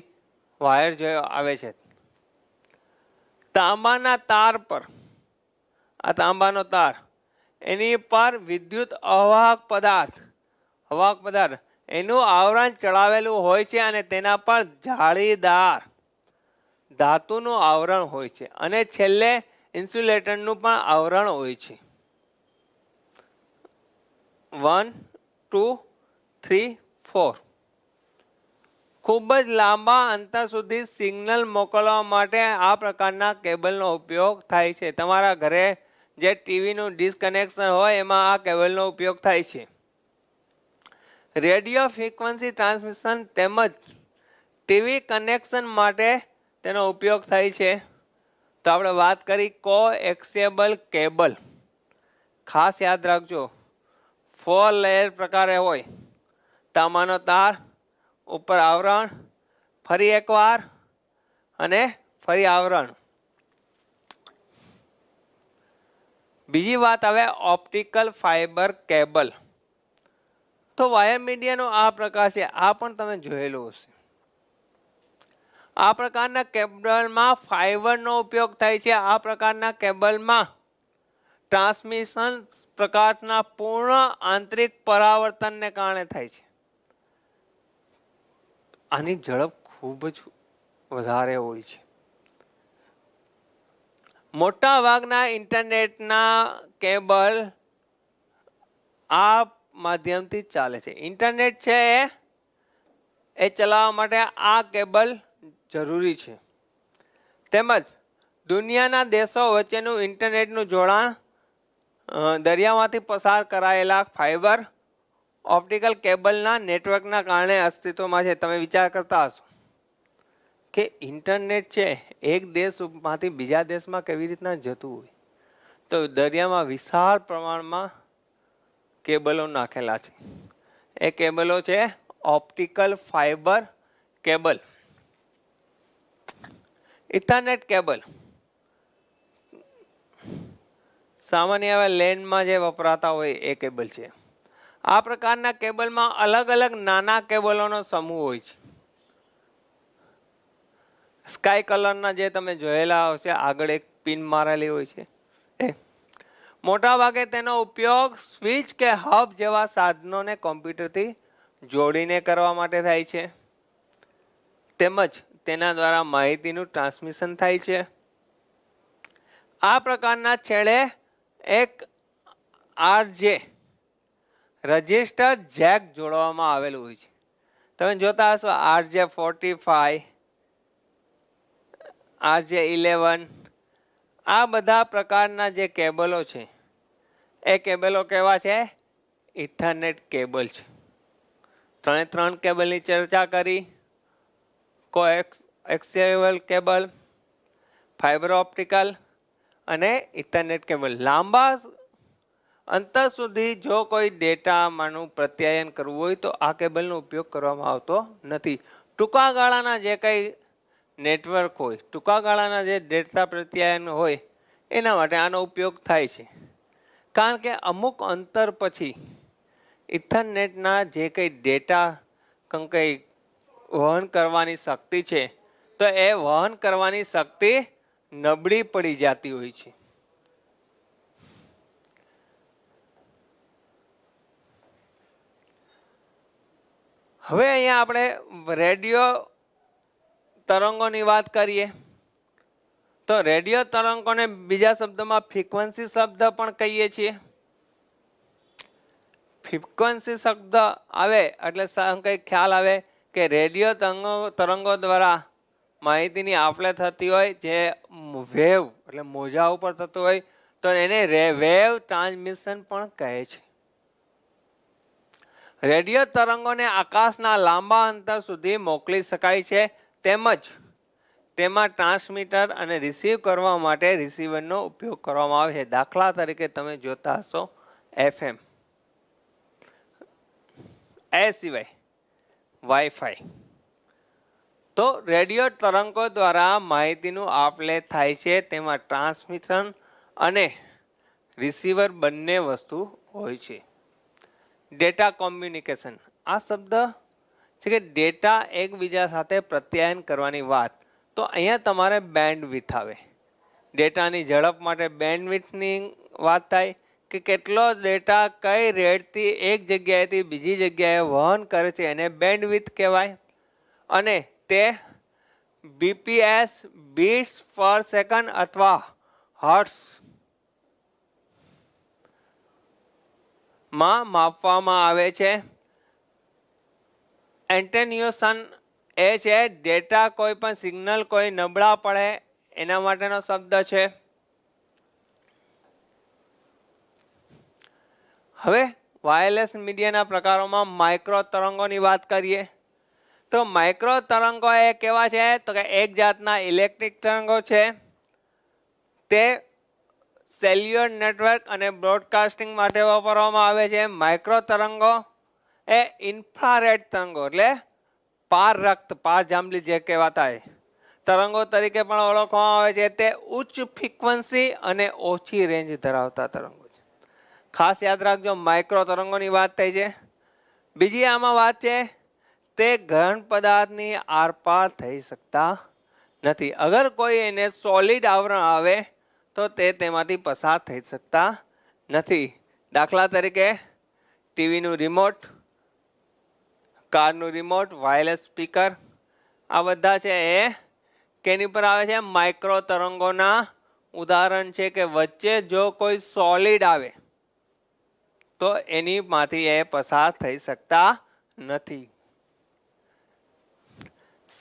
વાયર જો આવે છે. તાંબાના તાર પર, આ તાંબાનો તાર, એની પર વિદ્યુત અવાહક પદાર્થ એનું આવરણ ચડાવેલું હોય છે, અને તેના પર જાળીદાર ધાતુનું આવરણ હોય છે, અને છેલ્લે ઇન્સ્યુલેટરનું પણ આવરણ હોય છે. 1, 2, 3, 4. ખૂબ જ લાંબા અંતર સુધી સિગ્નલ મોકલવા માટે આ પ્રકારના કેબલનો ઉપયોગ થાય છે. તમારા ઘરે જે ટીવીનું ડિસ્કનેક્શન હોય એમાં આ કેબલનો ઉપયોગ થાય છે. રેડિયો ફ્રીક્વન્સી ટ્રાન્સમિશન તેમજ ટીવી કનેક્શન માટે તેનો ઉપયોગ થાય છે. તો આપણે વાત કરી કોએક્સિયલ કેબલ. ખાસ યાદ રાખજો, 4 લેયર પ્રકારે હોય. તાંબાનો તાર, ઉપર આવરણ, ફરી એકવાર, અને ફરી આવરણ. બીજી વાત આવે ઓપ્ટિકલ ફાઇબર કેબલ. તો વાયર મીડિયાનો આ પ્રકાર છે, આ પણ તમે જોયેલું હશે. આ પ્રકારના કેબલમાં ફાઇબરનો ઉપયોગ થાય છે. આ પ્રકારના કેબલમાં ટ્રાન્સમિશન પ્રકાશના પૂર્ણ આંતરિક પરાવર્તનને કારણે થાય છે. આની ઝડપ ખૂબ જ વધારે હોય છે. મોટા ભાગના ઇન્ટરનેટના કેબલ આ માધ્યમથી ચાલે છે. ઇન્ટરનેટ છે એ ચલાવવા માટે આ કેબલ જરૂરી છે. તેમજ દુનિયાના દેશો વચ્ચેનું ઇન્ટરનેટનું જોડાણ દરિયામાંથી પસાર કરાયેલા ફાઇબર ઓપ્ટિકલ કેબલના નેટવર્કના કારણે અસ્તિત્વમાં છે. તમે વિચાર કરતા હશો કે ઇન્ટરનેટ છે એક દેશમાંથી બીજા દેશમાં કેવી રીતના જતું હોય. તો દરિયામાં વિશાળ પ્રમાણમાં કેબલો નાખેલા છે. એ કેબલો છે optical fibre cable. Ethernet cable સામાન્ય લેનમાં જે વપરાતા હોય એ કેબલ છે. આ પ્રકારના કેબલમાં અલગ અલગ નાના કેબલોનો સમૂહ હોય છે. સ્કાય કલરના જે તમે જોયેલા હશે, આગળ એક પિન મારેલી હોય છે. મોટા ભાગે તેનો ઉપયોગ સ્વિચ કે હબ જેવા સાધનોને કોમ્પ્યુટરથી જોડીને કરવા માટે થાય છે. તેમજ તેના દ્વારા માહિતીનું ટ્રાન્સમિશન થાય છે. આ પ્રકારના છેડે એક આરજે રજિસ્ટર જેક જોડવામાં આવેલું હોય છે. તમે જોતા હશો RJ45, RJ11 આ બધા પ્રકારના જે કેબલો છે એ કેબલો કેવા છે? ઇથરનેટ કેબલ છે. ત્રણ કેબલની ચર્ચા કરી. કોએક્સિયલ કેબલ, ફાઇબર ઓપ્ટિકલ અને ઇથરનેટ કેબલ. લાંબા અંતર સુધી જો કોઈ ડેટામાંનું પ્રત્યાયન કરવું હોય તો આ કેબલનો ઉપયોગ કરવામાં આવતો નથી. ટૂંકા ગાળાના જે કંઈ નેટવર્ક હોય, ટૂંકા ગાળાના જે ડેટા પ્રત્યાયન હોય એના માટે આનો ઉપયોગ થાય છે. કારણ કે અમુક અંતર પછી ઇથરનેટના જે કંઈ ડેટા કંઈ વહન કરવાની શક્તિ છે તો એ વહન કરવાની શક્તિ નબળી પડી જતી હોય છે. હવે અહીંયા આપણે રેડિયો તરંગોની વાત કરીએ તો રેડિયો તરંગોને બીજા શબ્દમાં ફ્રીક્વન્સી શબ્દ પણ કહીએ છીએ. ફ્રીક્વન્સી શબ્દ આવે એટલે કંઈક ખ્યાલ આવે કે રેડિયો તરંગો દ્વારા માહિતીની આપલે થતી હોય, જે વેવ એટલે મોજા ઉપર થતું હોય તો એને વેવ ટ્રાન્સમિશન પણ કહે છે. રેડિયો તરંગોને આકાશના લાંબા અંતર સુધી મોકલી શકાય છે, તેમજ તેમાં ટ્રાન્સમીટર અને રિસીવ કરવા માટે રિસીવરનો ઉપયોગ કરવામાં આવે છે. દાખલા તરીકે તમે જોતા હશો FM, એ સિવાય વાઈફાઈ. તો રેડિયો તરંગો દ્વારા માહિતીનું આપ-લે થાય છે, તેમાં ટ્રાન્સમિશન અને રિસીવર બંને વસ્તુ હોય છે. ડેટા કોમ્યુનિકેશન આ શબ્દ છે કે ડેટા એકબીજા સાથે પ્રત્યાયન કરવાની વાત. તો અહીંયા તમારે બેન્ડવિડ્થ આવે. ડેટાની ઝડપ માટે બેન્ડવિડ્થની વાત થાય કે કેટલો ડેટા કઈ રેટથી એક જગ્યાએથી બીજી જગ્યાએ વહન કરે છે એને બેન્ડવિડ્થ કહેવાય. અને તે BPS બીટ્સ પર સેકન્ડ અથવા હર્ટ્ઝ માં માપવામાં આવે છે. એન્ટેન્યુએશન એ છે ડેટા કોઈ પણ સિગ્નલ કોઈ નબળા પડે એના માટેનો શબ્દ છે. હવે વાયરલેસ મીડિયાના પ્રકારોમાં માઇક્રો તરંગોની વાત કરીએ તો માઇક્રો તરંગો એ કેવા છે? તો કે એક જાતના ઇલેક્ટ્રિક તરંગો છે. તે સેલ્યુલર નેટવર્ક અને બ્રોડકાસ્ટિંગ માટે વાપરવામાં આવે છે. માઇક્રો તરંગો એ ઇન્ફ્રારેડ તરંગો એટલે પારરક્ત, પારજાંબલી જે કહેવાતા તરંગો તરીકે પણ ઓળખવામાં આવે છે. તે ઉચ્ચ ફ્રીક્વન્સી અને ઓછી રેન્જ ધરાવતા તરંગો છે. ખાસ યાદ રાખજો, માઇક્રો તરંગોની વાત થઈ છે. બીજી આમાં વાત છે તે ઘન પદાર્થની આરપાર થઈ શકતા નથી. અગર કોઈ એને સોલિડ આવરણ આવે તો તે તેમાંથી પસાર થઈ શકતા નથી. દાખલા તરીકે ટીવીનું રિમોટ, કારનું રિમોટ, વાયરલેસ સ્પીકર, આ બધા છે એ કેની પર આવે છે? માઇક્રો તરંગોના ઉદાહરણ છે કે વચ્ચે જો કોઈ સોલિડ આવે તો એની માંથી એ પસાર થઈ શકતા નથી.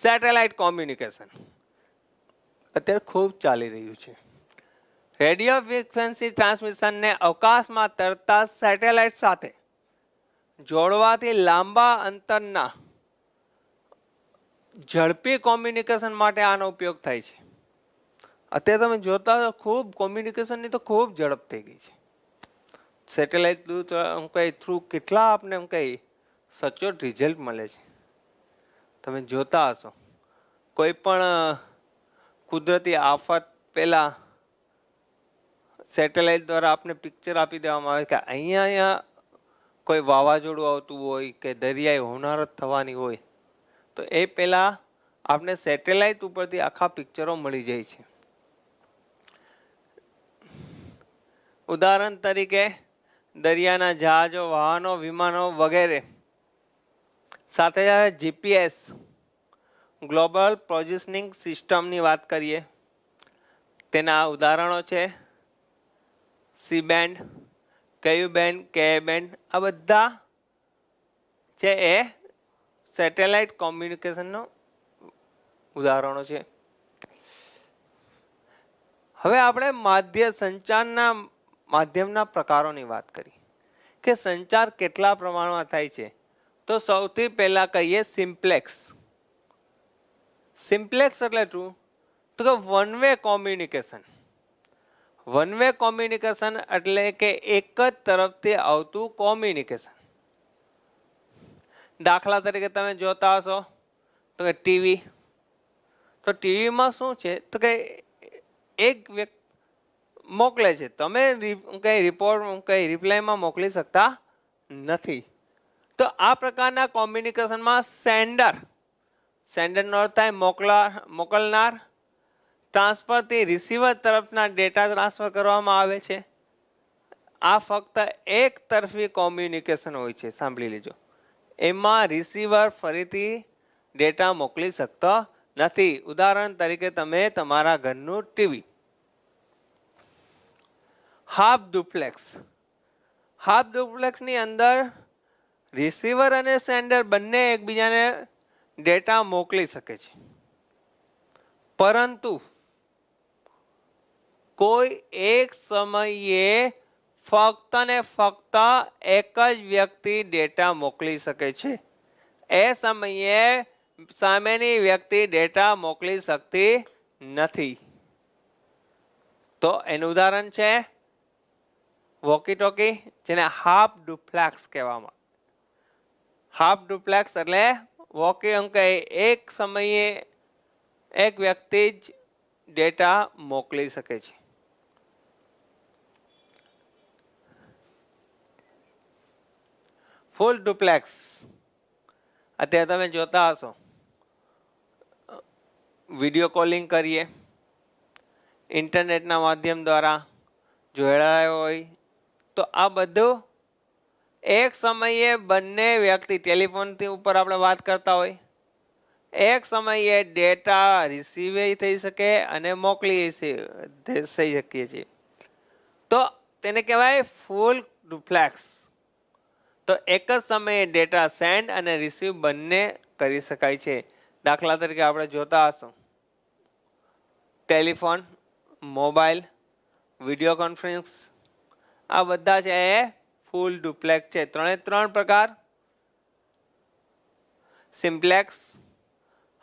સેટેલાઇટ કોમ્યુનિકેશન અત્યારે ખૂબ ચાલી રહ્યું છે. રેડિયો ફ્રીક્વન્સી ટ્રાન્સમિશનને અવકાશમાં તરતા સેટેલાઇટ સાથે જોડવાથી લાંબા અંતરના ઝડપી કોમ્યુનિકેશન માટે આનો ઉપયોગ થાય છે. અત્યારે તમે જોતા હો ખૂબ કોમ્યુનિકેશનની તો ખૂબ ઝડપ થઈ ગઈ છે. સેટેલાઇટ થ્રુ કેટલા આપને સચોટ રિઝલ્ટ મળે છે. તમે જોતા હશો કોઈ પણ કુદરતી આફત પહેલા સેટેલાઇટ દ્વારા આપને પિક્ચર આપી દેવામાં આવે કે અહીંયા કોઈ વાવાઝોડું આવતું હોય કે દરિયાઈ હોનારત થવાની હોય તો એ પહેલા આપને સેટેલાઇટ ઉપરથી આખા પિક્ચરો મળી જાય છે. ઉદાહરણ તરીકે દરિયાના જહાજો, વાહનો, વિમાનો વગેરે સાથે સાથે GPS ગ્લોબલ પોઝિશનિંગ સિસ્ટમની વાત કરીએ. તેના ઉદાહરણો છે સી બેન્ડ, કયુ બેન્ડ, કે બેન્ડ. આ બધા છે એ સેટેલાઇટ કોમ્યુનિકેશનનો ઉદાહરણો છે. હવે આપણે સંચારના માધ્યમના પ્રકારોની વાત કરી કે સંચાર કેટલા પ્રમાણમાં થાય છે. તો સૌથી પહેલા કહીએ સિમ્પ્લેક્સ. સિમ્પ્લેક્સ એટલે શું? તો કે one way communication. One way communication એટલે કે એક જ તરફથી આવતું કોમ્યુનિકેશન. દાખલા તરીકે તમે જોતા હશો તો કે ટીવી. તો ટીવીમાં શું છે તો કે એક વ્યક્તિ મોકલે છે, તમે કઈ રિપોર્ટ કઈ રિપ્લાયમાં મોકલી શકતા નથી. તો આ પ્રકારના કોમ્યુનિકેશનમાં સેન્ડરનો અર્થ થાય મોકલનાર. ટ્રાન્સફરથી રિસીવર તરફના ડેટા ટ્રાન્સફર કરવામાં આવે છે. આ ફક્ત એક તરફી કોમ્યુનિકેશન હોય છે, સાંભળી લેજો. એમાં રિસીવર ફરીથી ડેટા મોકલી શકતો નથી. ઉદાહરણ તરીકે તમે તમારા ઘરનું ટીવી. હાફ ડુપ્લેક્સની અંદર રિસીવર અને સેન્ડર બંને એકબીજાને ડેટા મોકલી શકે છે, પરંતુ કોઈ એક સમયે ફક્ત ને ફક્ત એક જ વ્યક્તિ ડેટા મોકલી શકે છે. એ સમયે સામેની વ્યક્તિ ડેટા મોકલી શકતી નથી. તો એનું ઉદાહરણ છે વોકી ટોકી, જેને હાફ ડુપ્લેક્સ કહેવામાં. હાફ ડુપ્લેક્સ એટલે વોકી એક સમયે એક વ્યક્તિ જ ડેટા મોકલી શકે છે. ફૂલ ડુપ્લેક્સ અત્યારે તમે જોતા હશો, વિડીયો કોલિંગ કરીએ, ઇન્ટરનેટના માધ્યમ દ્વારા જોડાયો હોય, તો આ બધું એક સમયે બંને વ્યક્તિ ટેલિફોનથી ઉપર આપણે વાત કરતા હોય, એક સમયે ડેટા રિસીવ થઈ શકે અને મોકલી થઈ શકીએ છીએ. તો તેને કહેવાય ફૂલ ડુપ્લેક્સ. તો એક જ સમયે ડેટા સેન્ડ અને રિસીવ બંને કરી શકાય છે. દાખલા તરીકે આપણે જોતા હશું ટેલિફોન, મોબાઈલ, વિડીયો કોન્ફરન્સ, આ બધા છે એ ફૂલ ડુપ્લેક્સ છે. ત્રણ પ્રકાર: સિમ્પ્લેક્સ,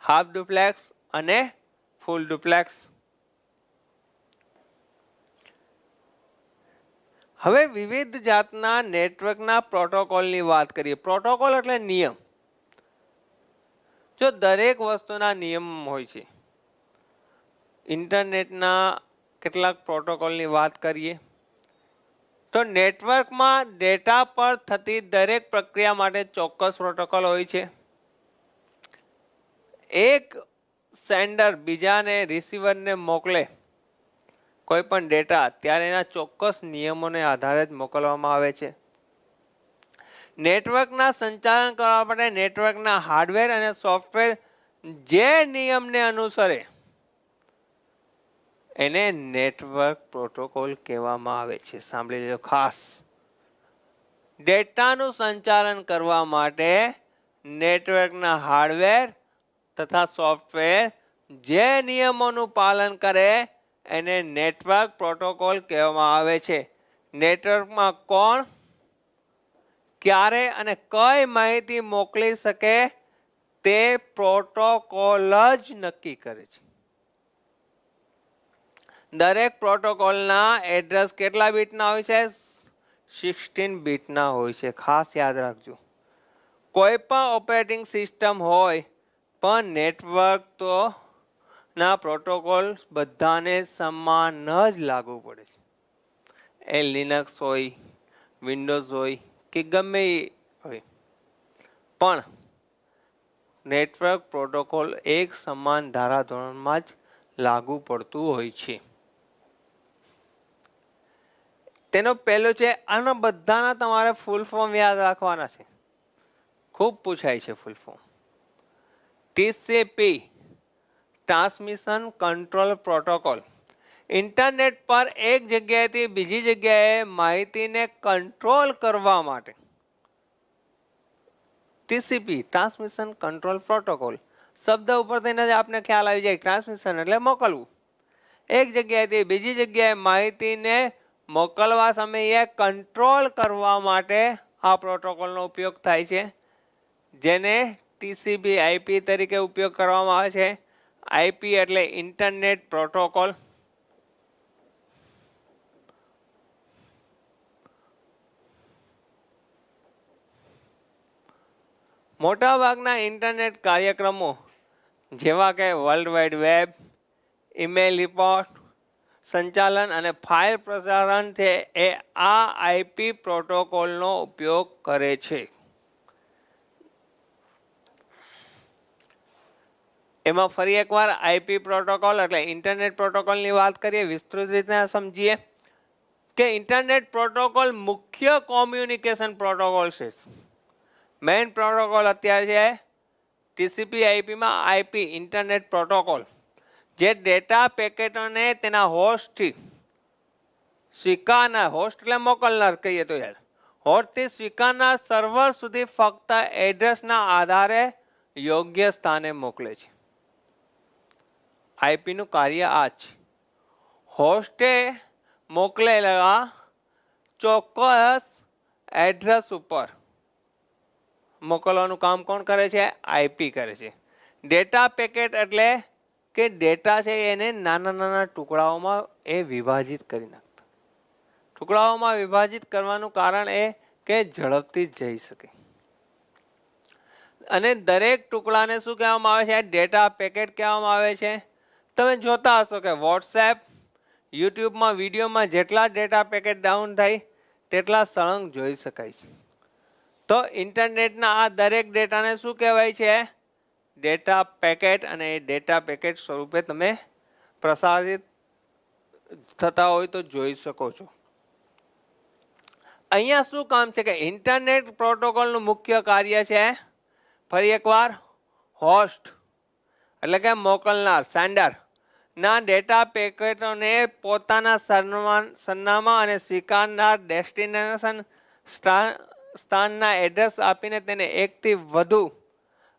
હાફ ડુપ્લેક્સ અને ફૂલ ડુપ્લેક્સ. હવે વિવિધ જાતના નેટવર્કના પ્રોટોકોલની વાત કરીએ. પ્રોટોકોલ એટલે નિયમ. જો દરેક વસ્તુના નિયમ હોય છે. ઇન્ટરનેટના કેટલાક પ્રોટોકોલની વાત કરીએ તો નેટવર્કમાં ડેટા પર થતી દરેક પ્રક્રિયા માટે ચોક્કસ પ્રોટોકોલ હોય છે. એક સેન્ડર બીજાને રિસીવરને મોકલે કોઈ પણ ડેટા, ત્યારે એના ચોક્કસ નિયમોને આધારે જ મોકલવામાં આવે છે. નેટવર્કના સંચાલન કરવા માટે નેટવર્કના હાર્ડવેર અને સોફ્ટવેર જે નિયમને અનુસરે એને નેટવર્ક પ્રોટોકોલ કહેવામાં આવે છે. સાંભળી લેજો ખાસ. ડેટાનું સંચાલન કરવા માટે નેટવર્કના હાર્ડવેર તથા સોફ્ટવેર જે નિયમોનું પાલન કરે એને નેટવર્ક પ્રોટોકોલ કહેવામાં આવે છે. નેટવર્કમાં કોણ, ક્યારે અને કઈ માહિતી મોકલી શકે તે પ્રોટોકોલ જ નક્કી કરે છે. દરેક પ્રોટોકોલના એડ્રેસ કેટલા બીટના હોય છે? 16 બીટના હોય છે. ખાસ યાદ રાખજો. કોઈ પણ ઓપરેટિંગ સિસ્ટમ હોય પણ નેટવર્ક તો ના પ્રોટોકોલ બધાને સમાન જ લાગુ પડે છે. એ લિનક્સ હોય, વિન્ડોઝ હોય કે ગમે એ હોય, પણ નેટવર્ક પ્રોટોકોલ એક સમાન ધારાધોરણમાં જ લાગુ પડતું હોય છે. તેનો પહેલો છે, આના બધાના તમારે ફૂલ ફોર્મ યાદ રાખવાના છે. ખૂબ પૂછાય છે full form. TCP, transmission control protocol. Internet પર એક જગ્યાએથી બીજી જગ્યાએ માહિતીને કંટ્રોલ કરવા માટે TCP, ટ્રાન્સમિશન કંટ્રોલ પ્રોટોકોલ. શબ્દ ઉપરથી જ આપને ખ્યાલ આવી જાય. ટ્રાન્સમિશન એટલે મોકલવું. એક જગ્યાએથી બીજી જગ્યાએ માહિતીને મોકલવા સમયે કંટ્રોલ કરવા માટે આ પ્રોટોકોલનો ઉપયોગ થાય છે, જેને ટીસીપી આઈપી તરીકે ઉપયોગ કરવામાં આવે છે. આઈપી એટલે ઇન્ટરનેટ પ્રોટોકોલ. મોટાભાગના ઇન્ટરનેટ કાર્યક્રમો જેવા કે world wide web, email report સંચાલન અને ફાઇલ પ્રસારણ છે એ આ આઈપી પ્રોટોકોલનો ઉપયોગ કરે છે. એમાં ફરી એકવાર આઈપી પ્રોટોકોલ એટલે ઇન્ટરનેટ પ્રોટોકોલની વાત કરીએ, વિસ્તૃત રીતે સમજીએ કે ઇન્ટરનેટ પ્રોટોકોલ મુખ્ય કોમ્યુનિકેશન પ્રોટોકોલ છે. મેઇન પ્રોટોકોલ અત્યારે છે ટીસીપી આઈપીમાં આઈપી ઇન્ટરનેટ પ્રોટોકોલ, જે ડેટા પેકેટોને તેના હોસ્ટથી સ્વીકારનાર, હોસ્ટ એટલે મોકલનાર કહીએ તો યાર, હોસ્ટથી સ્વીકારનાર સર્વર સુધી ફક્ત એડ્રેસના આધારે યોગ્ય સ્થાને મોકલે છે. આઈપીનું કાર્ય આ છે. હોસ્ટે મોકલેલા ચોક્કસ એડ્રેસ ઉપર મોકલવાનું કામ કોણ કરે છે? આઈપી કરે છે. ડેટા પેકેટ એટલે કે ડેટા છે એને નાના નાના ટુકડાઓમાં એ વિભાજિત કરી નાખતા. ટુકડાઓમાં વિભાજિત કરવાનું કારણ એ કે ઝડપથી જઈ શકે. અને દરેક ટુકડાને શું કહેવામાં આવે છે? ડેટા પેકેટ કહેવામાં આવે છે. તમે જોતા હશો કે વોટ્સએપ, યુટ્યુબમાં વિડીયોમાં જેટલા ડેટા પેકેટ ડાઉન થાય તેટલા સળંગ જોઈ શકાય છે. તો ઇન્ટરનેટના આ દરેક ડેટાને શું કહેવાય છે? Data packet. અને એ ડેટા પેકેટ સ્વરૂપે તમે પ્રસારિત થતા હોય તો જોઈ શકો છો. અહીંયા શું કામ છે કે ઇન્ટરનેટ પ્રોટોકોલનું મુખ્ય કાર્ય છે ફરી એકવાર હોસ્ટ એટલે કે મોકલનાર, સેન્ડર ના ડેટા પેકેટોને પોતાના સરનામા અને સ્વીકારનાર ડેસ્ટિનેશન સ્થાનના એડ્રેસ આપીને તેને એકથી વધુ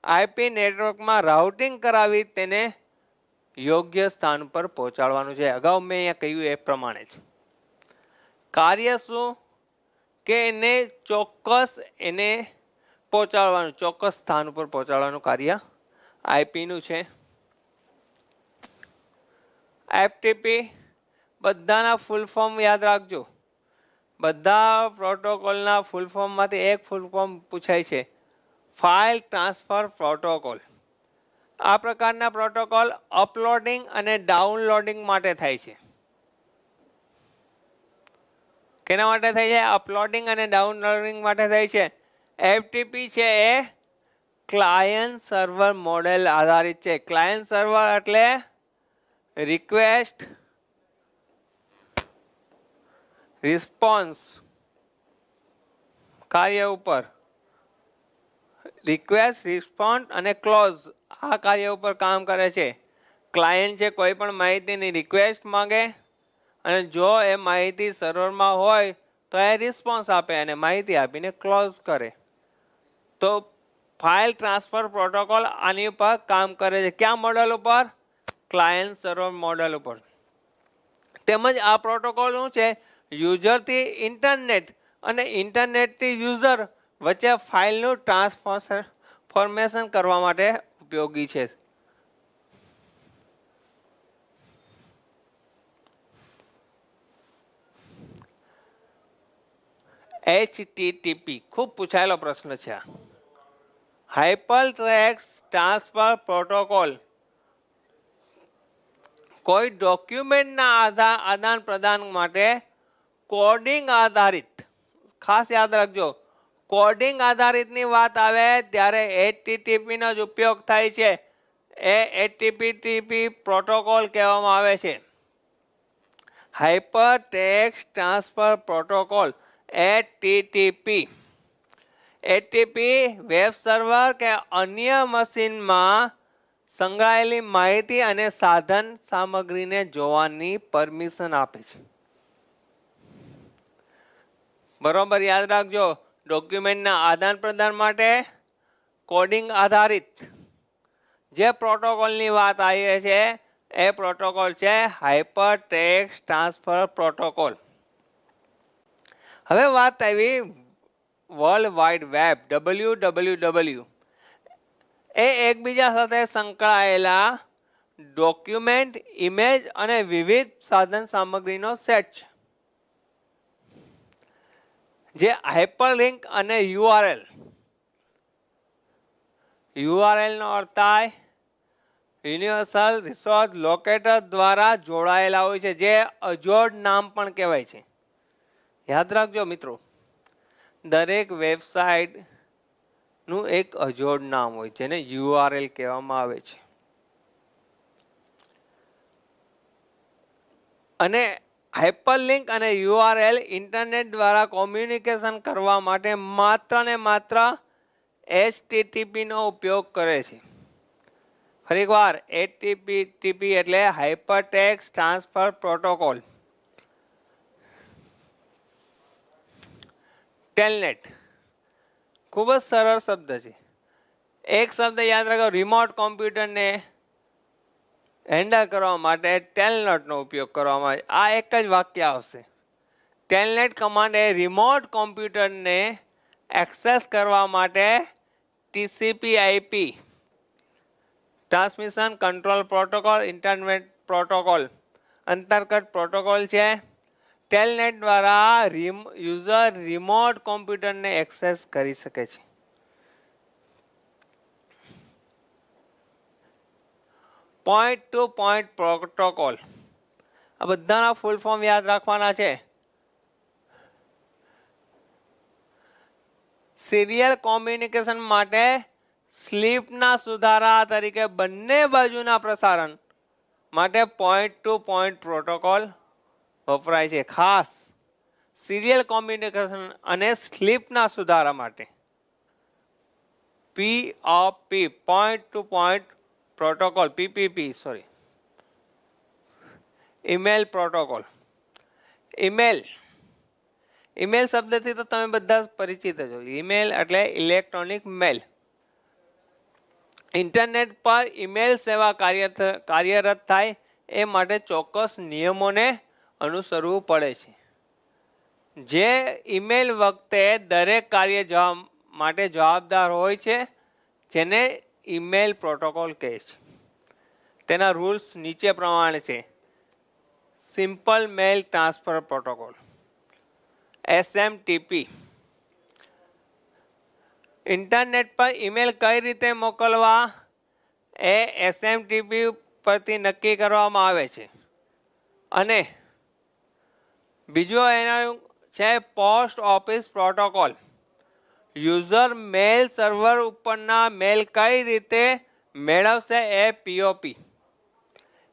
આઈપી નેટવર્કમાં રાઉટિંગ કરાવી તેને યોગ્ય સ્થાન પર પહોંચાડવાનું છે. અગાઉ મેં અહીંયા કહ્યું એ પ્રમાણે છે. કાર્ય શું કે એને ચોક્કસ પહોંચાડવાનું, ચોક્કસ સ્થાન ઉપર પહોંચાડવાનું કાર્ય આઈપીનું છે. એફટીપી બધાના ફૂલ ફોર્મ યાદ રાખજો. બધા પ્રોટોકોલના ફૂલ ફોર્મમાંથી એક ફૂલ ફોર્મ પૂછાય છે, ફાઇલ ટ્રાન્સફર પ્રોટોકોલ. આ પ્રકારના પ્રોટોકોલ અપલોડિંગ અને ડાઉનલોડિંગ માટે થાય છે. કેના માટે થાય છે? અપલોડિંગ અને ડાઉનલોડિંગ માટે થાય છે. એફટીપી છે એ ક્લાયન્ટ સર્વર મોડેલ આધારિત છે. ક્લાયન્ટ સર્વર એટલે રિક્વેસ્ટ રિસ્પોન્સ કાર્ય ઉપર, રિક્વેસ્ટ રિસ્પોન્સ અને ક્લોઝ આ કાર્ય ઉપર કામ કરે છે. ક્લાયન્ટ છે કોઈ પણ માહિતીની રિક્વેસ્ટ માંગે અને જો એ માહિતી સર્વરમાં હોય તો એ રિસ્પોન્સ આપે અને માહિતી આપીને ક્લોઝ કરે. તો ફાઇલ ટ્રાન્સફર પ્રોટોકોલ આની ઉપર કામ કરે છે. ક્યાં મોડેલ ઉપર? ક્લાયન્ટ સર્વર મોડેલ ઉપર. તેમજ આ પ્રોટોકોલ શું છે? યુઝરથી ઇન્ટરનેટ અને ઇન્ટરનેટથી યુઝર વચ્ચે ફાઇલનું ટ્રાન્સફોર્મેશન કરવા માટે ઉપયોગી છે. HTTP ખૂબ પૂછાયેલો પ્રશ્ન છે. હાઇપરટેક્સ્ટ ટ્રાન્સફર પ્રોટોકોલ કોઈ ડોક્યુમેન્ટના આદાન પ્રદાન માટે કોડિંગ આધારિત, ખાસ યાદ રાખજો, કોડિંગ આધારિતની વાત આવે ત્યારે HTTP નો જ ઉપયોગ થાય છે. એ HTTP પ્રોટોકોલ કહેવામાં આવે છે. Hypertext transfer protocol HTTP. HTTP web server કે અન્ય મશીનમાં સંગ્રહાયેલી માહિતી અને સાધન સામગ્રીને જોવાની પરમિશન આપે છે. બરોબર યાદ રાખજો. ડોક્યુમેન્ટના આદાન પ્રદાન માટે કોડિંગ આધારિત જે પ્રોટોકોલની વાત આવી છે એ પ્રોટોકોલ છે હાઇપર ટેક્સ્ટ ટ્રાન્સફર પ્રોટોકોલ. હવે વાત આવી વર્લ્ડ વાઇડ વેબ WWW. એ એકબીજા સાથે સંકળાયેલા ડોક્યુમેન્ટ, ઇમેજ અને વિવિધ સાધન સામગ્રીનો સેટ છે, જે હાઇપરલિંક અને યુઆરએલ. યુઆરએલ નો અર્થ થાય યુનિવર્સલ રિસોર્સ લોકેટર દ્વારા જોડાયેલા હોય છે, જે અજોડ નામ પણ કહેવાય છે. યાદ રાખજો મિત્રો, દરેક વેબસાઇટ નું એક અજોડ નામ હોય જેને યુઆરએલ કહેવામાં આવે છે. અને હાઇપરલિંક અને યુઆરએલ ઇન્ટરનેટ દ્વારા કોમ્યુનિકેશન કરવા માટે માત્ર ને માત્ર HTTP નો ઉપયોગ કરે છે. ફરી એકવાર, HTTP એટલે હાઇપરટેક્સ્ટ ટ્રાન્સફર પ્રોટોકોલ. ટેલનેટ ખૂબ જ સરળ શબ્દ છે. એક શબ્દ યાદ રાખો, રિમોટ કોમ્પ્યુટરને હેન્ડલ કરવા માટે ટેલનેટનો ઉપયોગ કરવામાં આવે. આ એક જ વાક્ય આવશે. ટેલનેટ કમાન્ડ એ રિમોટ કોમ્પ્યુટરને એક્સેસ કરવા માટે TCP/IP transmission control protocol internet protocol અંતર્ગત પ્રોટોકોલ છે. ટેલનેટ દ્વારા યુઝર રિમોટ કોમ્પ્યુટરને એક્સેસ કરી શકે છે. Point to point protocol. આ બધાના ફૂલ ફોર્મ યાદ રાખવાના છે. સિરિયલ કોમ્યુનિકેશન માટે સ્લીપના સુધારા તરીકે બંને બાજુના પ્રસારણ માટે પોઈન્ટ ટુ પોઈન્ટ પ્રોટોકોલ વપરાય છે. ખાસ સિરિયલ કોમ્યુનિકેશન અને સ્લીપના સુધારા માટે POP point to point protocol PPP email protocol. Email શબ્દથી તો તમે બધા પરિચિત છો. ઈમેલ એટલે ઇલેક્ટ્રોનિક મેલ. ઇન્ટરનેટ પર ઈમેલ સેવા કાર્યરત થાય એ માટે ચોક્કસ નિયમોને અનુસરવું પડે છે. જે ઈમેલ વખતે દરેક કાર્ય માટે જવાબદાર હોય છે, જેને ઈમેલ પ્રોટોકોલ કહે છે. તેના રૂલ્સ નીચે પ્રમાણે છે. સિમ્પલ મેલ ટ્રાન્સફર પ્રોટોકોલ SMTP. ઇન્ટરનેટ પર ઈમેલ કઈ રીતે મોકલવા એ SMTP પરથી નક્કી કરવામાં આવે છે. અને બીજો એનો છે post office protocol. User mail server ઉપરના મેલ કઈ રીતે મેળવશે એ POP.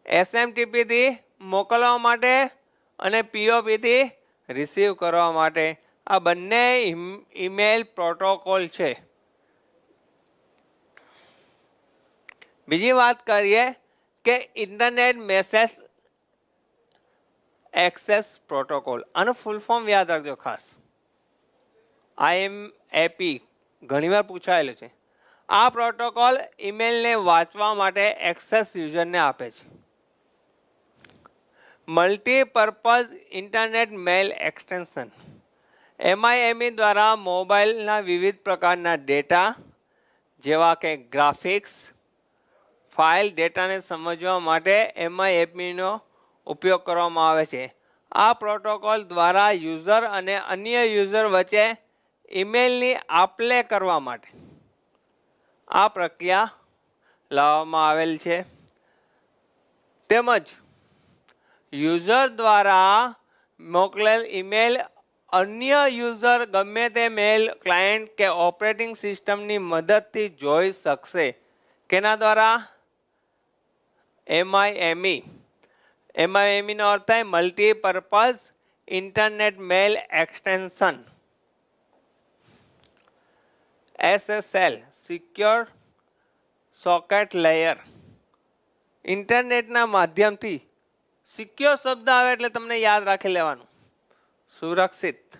SMTP થી મોકલવા માટે અને POP થી રિસીવ કરવા માટે. આ બંને ઈમેલ પ્રોટોકોલ છે. બીજી વાત કરીએ કે ઇન્ટરનેટ મેસેજ એક્સેસ પ્રોટોકોલ. આનું ફૂલ ફોર્મ યાદ રાખજો ખાસ. IMAP ઘણીવાર પૂછાયેલું છે. આ પ્રોટોકોલ ઈમેલને વાંચવા માટે એક્સેસ યુઝરને આપે છે. Multipurpose internet mail extension MIME દ્વારા મોબાઈલના વિવિધ પ્રકારના ડેટા જેવા કે ગ્રાફિક્સ, ફાઇલ ડેટાને સમજવા માટે MIME નો ઉપયોગ કરવામાં આવે છે. આ પ્રોટોકોલ દ્વારા યુઝર અને અન્ય યુઝર વચ્ચે ઈમેલની આપ-લે કરવા માટે આ પ્રક્રિયા લાવવામાં આવેલ છે. તેમજ યુઝર દ્વારા મોકલેલ ઈમેલ અન્ય યુઝર ગમે તે મેલ ક્લાયન્ટ કે ઓપરેટિંગ સિસ્ટમની મદદથી જોઈ શકશે. કેના દ્વારા? MIME નો અર્થ થાય multipurpose internet mail extension. SSL secure socket layer. ઇન્ટરનેટના માધ્યમથી સિક્યોર શબ્દ આવે એટલે તમને યાદ રાખી લેવાનું. સુરક્ષિત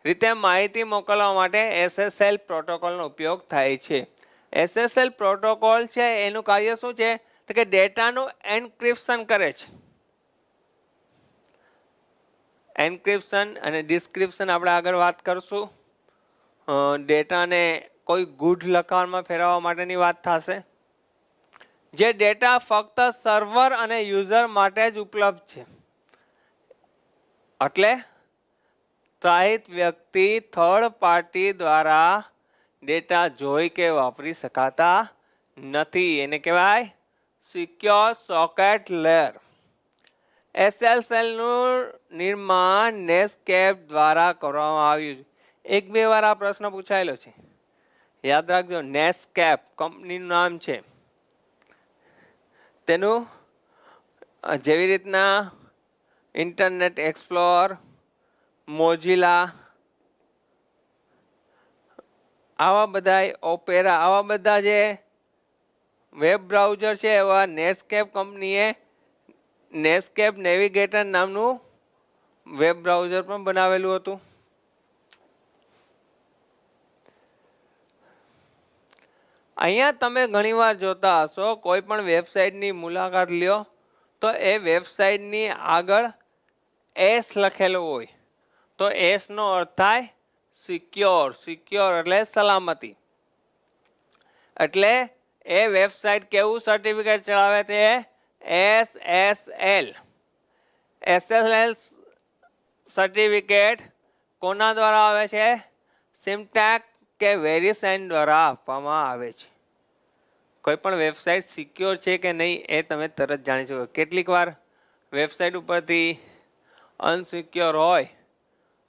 રીતે માહિતી મોકલવા માટે SSL પ્રોટોકોલનો ઉપયોગ થાય છે. SSL પ્રોટોકોલ છે એનું કાર્ય શું છે? તો કે ડેટાનું એન્ક્રિપ્શન કરે છે. એન્ક્રિપ્શન અને ડિસ્ક્રિપ્શન આપણે આગળ વાત કરશું. ડેટાને કોઈ ગુડ લખાણમાં ફેરવવા માટેની વાત થશે. જે ડેટા ફક્ત સર્વર અને યુઝર માટે જ ઉપલબ્ધ છે. એટલે ત્રાહિત વ્યક્તિ થર્ડ પાર્ટી દ્વારા ડેટા જોઈ કે વાપરી શકાતા નથી. એને કહેવાય સિક્યોર સોકેટ લેયર. SSL નું નિર્માણ નેસ્કેપ દ્વારા કરવામાં આવ્યું છે. એક બે વાર આ પ્રશ્ન પૂછાયેલો છે, યાદ રાખજો. નેસ્કેપ કંપનીનું નામ છે. તેનું જેવી રીતના ઇન્ટરનેટ એક્સપ્લોર, મોઝિલા, આવા બધા ઓપેરા, આવા બધા જે વેબ બ્રાઉઝર છે એવા નેસ્કેપ કંપનીએ નેસ્કેપ નેવિગેટર નામનું વેબ બ્રાઉઝર પણ બનાવેલું હતું. અહીંયા તમે ઘણીવાર જોતા હશો, કોઈ પણ વેબસાઇટની મુલાકાત લ્યો તો એ વેબસાઇટની આગળ એસ લખેલું હોય, તો એસ નો અર્થ થાય સિક્યોર. સિક્યોર એટલે સલામતી. એટલે એ વેબસાઇટ કેવું સર્ટિફિકેટ ચલાવે છે? SSL. SSL સર્ટિફિકેટ કોના દ્વારા આવે છે? સિમટેક કે વેરીસાઇન દ્વારા આપવામાં આવે છે. કોઈ પણ વેબસાઇટ સિક્યોર છે કે નહીં એ તમે તરત જાણી શકો. કેટલીક વાર વેબસાઇટ ઉપરથી અનસિક્યોર હોય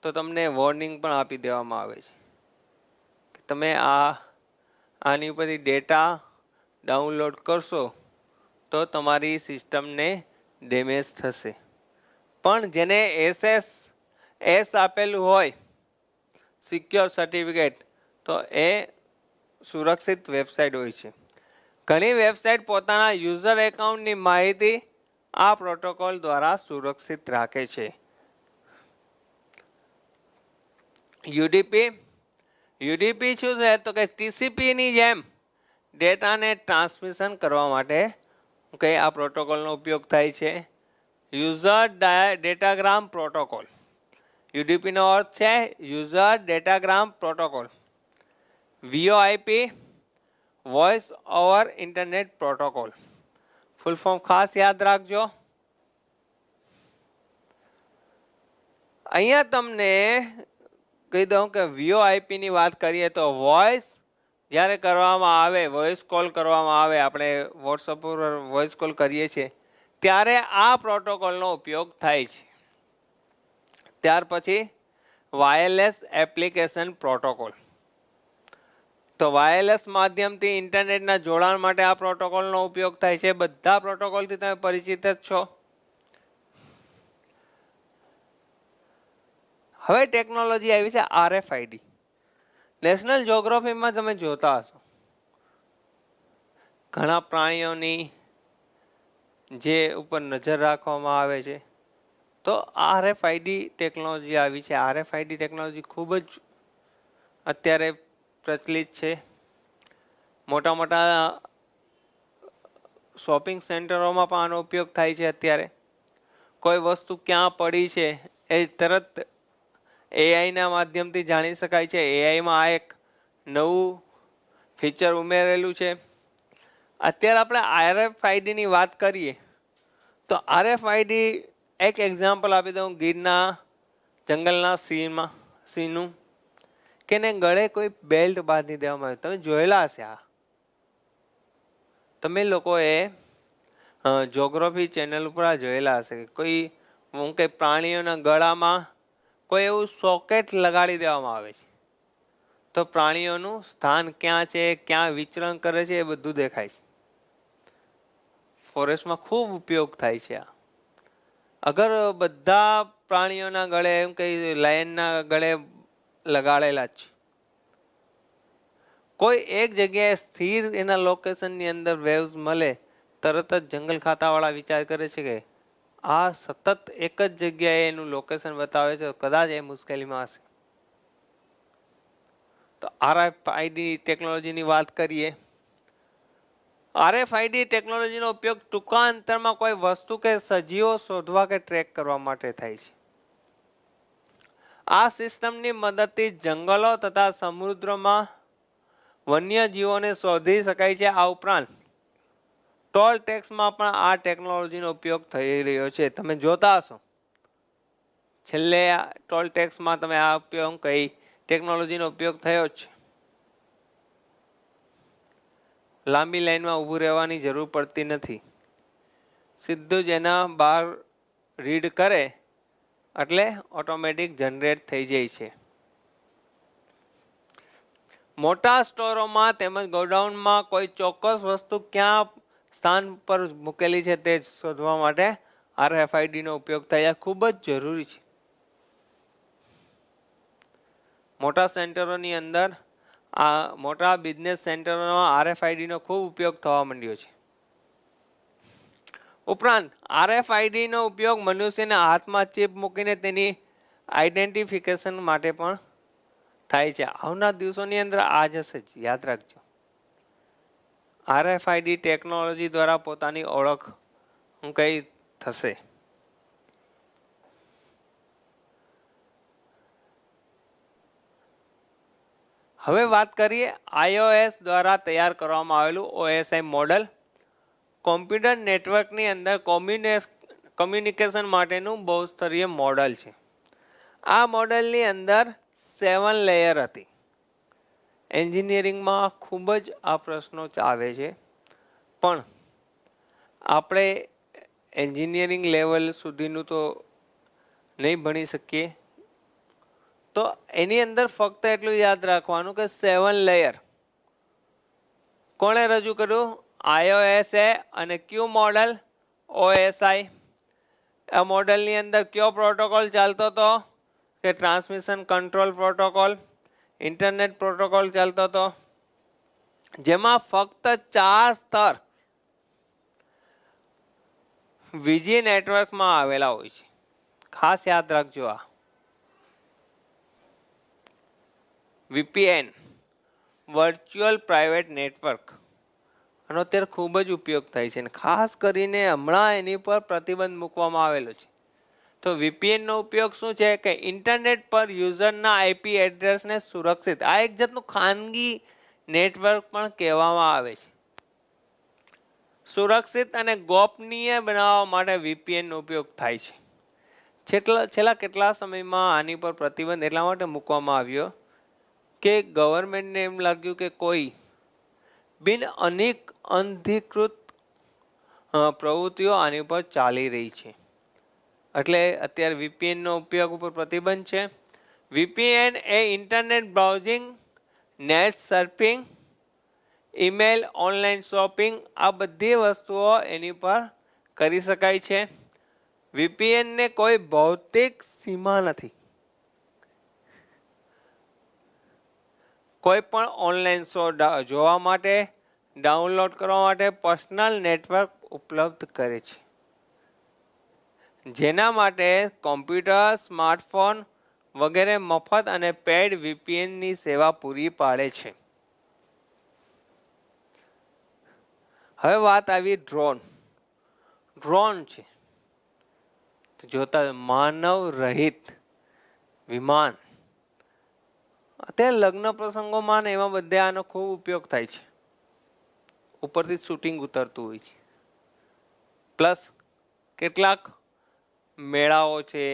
તો તમને વોર્નિંગ પણ આપી દેવામાં આવે છે કે તમે આની ઉપરથી ડેટા ડાઉનલોડ કરશો તો તમારી સિસ્ટમને ડેમેજ થશે. પણ જેને એસ આપેલું હોય સિક્યોર સર્ટિફિકેટ, તો એ સુરક્ષિત વેબસાઇટ હોય છે. ઘણી વેબસાઇટ પોતાના યુઝર એકાઉન્ટની માહિતી આ પ્રોટોકોલ દ્વારા સુરક્ષિત રાખે છે. યુડીપી શું છે? તો કે TCP ની જેમ ડેટાને ટ્રાન્સમિશન કરવા માટે આ પ્રોટોકોલનો ઉપયોગ થાય છે. User datagram protocol. યુડીપી નો અર્થ છે user datagram protocol. VoIP voice over internet protocol. Full form ખાસ યાદ રાખજો. અહીંયા તમને કહી દઉં કે VoIP ની વાત કરીએ તો વોઇસ જ્યારે કરવામાં આવે, વોઇસ કોલ કરવામાં આવે, આપણે વોટ્સઅપ પર વોઇસ કોલ કરીએ છીએ ત્યારે આ પ્રોટોકોલનો ઉપયોગ થાય છે. ત્યાર પછી વાયરલેસ એપ્લિકેશન પ્રોટોકોલ. તો વાયરલેસ માધ્યમથી ઇન્ટરનેટના જોડાણ માટે આ પ્રોટોકોલનો ઉપયોગ થાય છે. બધા પ્રોટોકોલથી તમે પરિચિત જ છો. હવે ટેકનોલોજી આવી છે RFID. નેશનલ જ્યોગ્રાફીમાં તમે જોતા હશો ઘણા પ્રાણીઓની જે ઉપર નજર રાખવામાં આવે છે, તો RFID ટેકનોલોજી આવી છે. RFID ટેકનોલોજી ખૂબ જ અત્યારે પ્રચલિત છે. મોટા મોટા શોપિંગ સેન્ટરોમાં પણ આનો ઉપયોગ થાય છે. અત્યારે કોઈ વસ્તુ ક્યાં પડી છે એ તરત એઆઈના માધ્યમથી જાણી શકાય છે. એઆઈમાં આ એક નવું ફીચર ઉમેરેલું છે. અત્યારે આપણે RFID ની વાત કરીએ તો RFID એક એક્ઝામ્પલ આપી દઉં. ગીરના જંગલના સિંહનું કે ને ગળે કોઈ બેલ્ટ બાંધી દેવામાં આવે. તમે જોયેલા હશે આ. તમે લોકોએ જ્યોગ્રાફી ચેનલ ઉપર આ જોયેલા હશે કે કોઈ પ્રાણીઓના ગળામાં કોઈ એવું સોકેટ લગાડી દેવામાં આવે છે તો પ્રાણીઓનું સ્થાન ક્યાં છે, ક્યાં વિચરણ કરે છે, એ બધું દેખાય છે. ફોરેસ્ટમાં ખૂબ ઉપયોગ થાય છે આ. અગર બધા પ્રાણીઓના ગળે લાયનના ગળે લગાડેલા જ છે, કોઈ એક જગ્યાએ સ્થિર એના લોકેશનની અંદર વેવ્સ મળે, તરત જ જંગલ ખાતાવાળા વિચાર કરે છે કે આ સતત એક જ જગ્યાએ એનું લોકેશન બતાવે છે, કદાચ એ મુશ્કેલીમાં હશે. તો RFID ટેકનોલોજીની વાત કરીએ આરએફઆઈડી ટેકનોલોજીનો ઉપયોગ ટૂંકા અંતરમાં કોઈ વસ્તુ કે સજીવો શોધવા કે ટ્રેક કરવા માટે થાય છે. આ સિસ્ટમની મદદથી જંગલો તથા સમુદ્રમાં વન્યજીવોને શોધી શકાય છે. આ ઉપરાંત ટોલ ટેક્સમાં પણ આ ટેકનોલોજીનો ઉપયોગ થઈ રહ્યો છે. તમે જોતા હશો છેલ્લે ટોલ ટેક્સમાં તમે આ ઉપયોગ કઈ ટેકનોલોજીનો ઉપયોગ થયો જ છે. લાંબી લાઈનમાં ઊભું રહેવાની જરૂર પડતી નથી. સીધું જ એના બહાર રીડ કરે એટલે ઓટોમેટિક જનરેટ થઈ જાય છે. મોટા સ્ટોરોમાં તેમજ ગોડાઉનમાં કોઈ ચોક્કસ વસ્તુ ક્યાં સ્થાન પર મૂકેલી છે તે શોધવા માટે આરએફઆઈડીનો ઉપયોગ થાય ખૂબ જ જરૂરી છે. મોટા સેન્ટરોની અંદર આ મોટા બિઝનેસ સેન્ટરોમાં આરએફઆઈડીનો ખૂબ ઉપયોગ થવા માંડ્યો છે. ઉપરાંત આરએફઆઈડીનો ઉપયોગ મનુષ્યના હાથમાં ચિપ મૂકીને તેની આઈડેન્ટિફિકેશન માટે પણ થાય છે. આવનાર દિવસોની અંદર આ જશે જ, યાદ રાખજો. આરએફઆઈડી ટેકનોલોજી દ્વારા પોતાની ઓળખ કઈ થશે. હવે વાત કરીએ iOS દ્વારા તૈયાર કરવામાં આવેલું OSI મોડલ. કોમ્પ્યુટર નેટવર્કની અંદર કોમ્યુનિકેશન માટેનું બહુસ્તરીય મોડલ છે. આ મોડલની અંદર 7 લેયર હતી. એન્જિનિયરિંગમાં ખૂબ જ આ પ્રશ્નો આવે છે, પણ આપણે એન્જિનિયરિંગ લેવલ સુધીનું તો નહીં ભણી શકીએ. તો એની અંદર ફક્ત એટલું યાદ રાખવાનું કે 7 લેયર કોણે રજૂ કર્યું? iOS અને ક્યુ મોડલ OSI. આ મોડલની અંદર કયો પ્રોટોકોલ ચાલતો હતો? કે transmission control protocol, internet protocol ચાલતો હતો, જેમાં ફક્ત 4 સ્તર વીજી નેટવર્કમાં આવેલા હોય છે. ખાસ યાદ રાખજો. આ VPN વર્ચ્યુઅલ પ્રાઇવેટ નેટવર્ક આનો અત્યારે ખૂબ જ ઉપયોગ થાય છે, અને ખાસ કરીને હમણાં એની પર પ્રતિબંધ મૂકવામાં આવેલો છે. તો VPN નો ઉપયોગ શું છે કે ઇન્ટરનેટ પર યુઝરના IP એડ્રેસને સુરક્ષિત, આ એક જાતનું ખાનગી નેટવર્ક પણ કહેવામાં આવે છે, સુરક્ષિત અને ગોપનીય બનાવવા માટે VPN નો ઉપયોગ થાય છે. છેલ્લા કેટલા સમયમાં આની પર પ્રતિબંધ એટલા માટે મૂકવામાં આવ્યો કે ગવર્મેન્ટને એમ લાગ્યું કે કોઈ બિન અનધિકૃત પ્રવૃત્તિઓ આની પર ચાલી રહી છે, એટલે અત્યારે VPN નો ઉપયોગ ઉપર પ્રતિબંધ છે. VPN એ internet browsing, net surfing, email, online shopping આ બધી વસ્તુઓ એની પર કરી શકાય છે. VPN ને કોઈ ભૌતિક સીમા નથી. કોઈ પણ ઓનલાઈન શો જોવા માટે, ડાઉનલોડ કરવા માટે પર્સનલ નેટવર્ક ઉપલબ્ધ કરે છે, જેના માટે કોમ્પ્યુટર, સ્માર્ટફોન વગેરે મફત અને પેડ VPN ની સેવા પૂરી પાડે છે. હવે વાત આવી ડ્રોન છે. જોતા માનવ રહિત વિમાન. અત્યારે લગ્ન પ્રસંગોમાં ને એમાં બધે આનો ખૂબ ઉપયોગ થાય છે. ઉપરથી શૂટિંગ ઉતરતું હોય છે. પ્લસ કેટલાક મેળાઓ છે,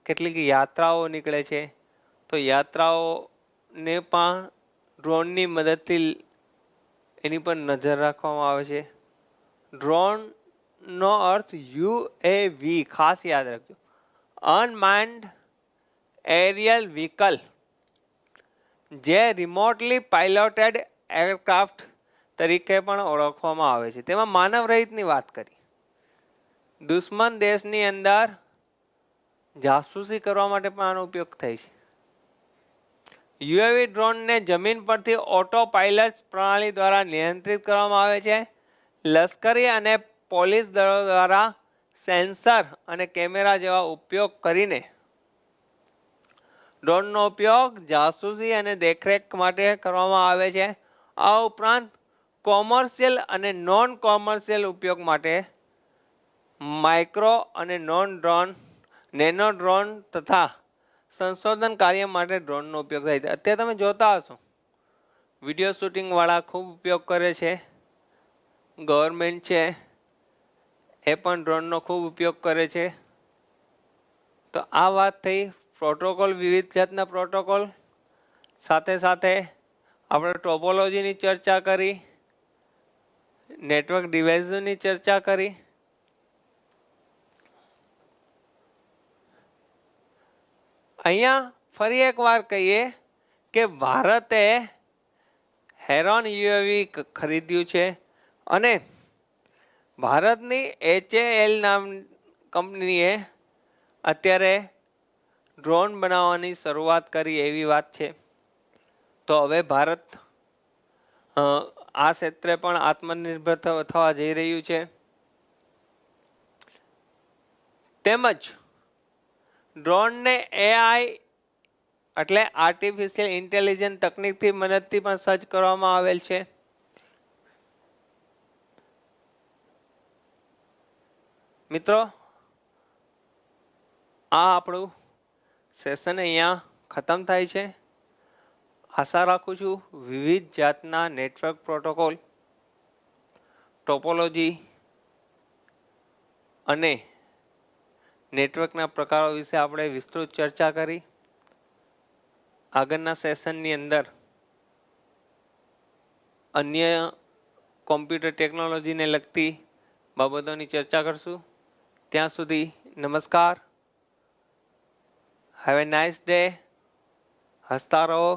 કેટલીક યાત્રાઓ નીકળે છે, તો યાત્રાઓને પણ ડ્રોનની મદદથી એની પર નજર રાખવામાં આવે છે. ડ્રોનનો અર્થ UAV, ખાસ યાદ રાખજો, અનમાન્ડ એરિયલ વ્હીકલ, જે રિમોટલી પાઇલોટેડ એરક્રાફ્ટ તરીકે પણ ઓળખવામાં આવે છે. તેમાં માનવ રહિતની વાત કરી. દુશ્મન દેશની અંદર જાસૂસી કરવા માટે પણ આનો ઉપયોગ થાય છે. UAV ડ્રોનને જમીન પરથી ઓટો પાયલટ પ્રણાલી દ્વારા નિયંત્રિત કરવામાં આવે છે. લશ્કરી અને પોલીસ દળો દ્વારા સેન્સર અને કેમેરા જેવા ઉપયોગ કરીને ડ્રોનનો ઉપયોગ જાસૂસી અને દેખરેખ માટે કરવામાં આવે છે. આ ઉપરાંત કોમર્શિયલ અને નોન કોમર્શિયલ ઉપયોગ માટે માઇક્રો અને નોન ડ્રોન, નેનો ડ્રોન તથા સંશોધન કાર્ય માટે ડ્રોનનો ઉપયોગ થાય છે. અત્યારે તમે જોતા હશો વિડીયો શૂટિંગ વાળા ખૂબ ઉપયોગ કરે છે. ગવર્મેન્ટ છે એ પણ ડ્રોનનો ખૂબ ઉપયોગ કરે છે. તો આ વાત થઈ પ્રોટોકોલ, વિવિધ જાતના પ્રોટોકોલ. સાથે સાથે આપણે ટોપોલોજીની ચર્ચા કરી, નેટવર્ક ડિવાઇસોની ચર્ચા કરી. અહીંયા ફરી એક વાર કહીએ કે ભારતે હેરોન યુએવી ખરીદ્યું છે અને ભારતની HAL નામ કંપનીએ અત્યારે ડ્રોન બનાવવાની શરૂઆત કરી એવી વાત છે. તો હવે ભારત આ ક્ષેત્રે પણ આત્મનિર્ભર થવા જઈ રહ્યું છે. તેમજ ડ્રોનને AI એટલે આર્ટિફિશિયલ ઇન્ટેલિજન્સ તકનીકથી મદદથી પણ સજ્જ કરવામાં આવેલ છે. મિત્રો, આ આપણું સેશન અહીંયા ખતમ થાય છે. આશા રાખું છું વિવિધ જાતના નેટવર્ક પ્રોટોકોલ, ટોપોલોજી અને નેટવર્કના પ્રકારો વિશે આપણે વિસ્તૃત ચર્ચા કરી. આગળના સેશનની અંદર અન્ય કોમ્પ્યુટર ટેકનોલોજીને લગતી બાબતોની ચર્ચા કરશું. ત્યાં સુધી નમસ્કાર. Have a nice day. હસતા રહો,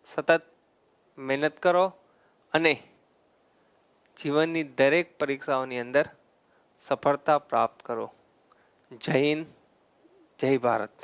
સતત મહેનત કરો અને જીવનની દરેક પરીક્ષાઓની અંદર સફળતા પ્રાપ્ત કરો. જય હિન્દ, જય ભારત.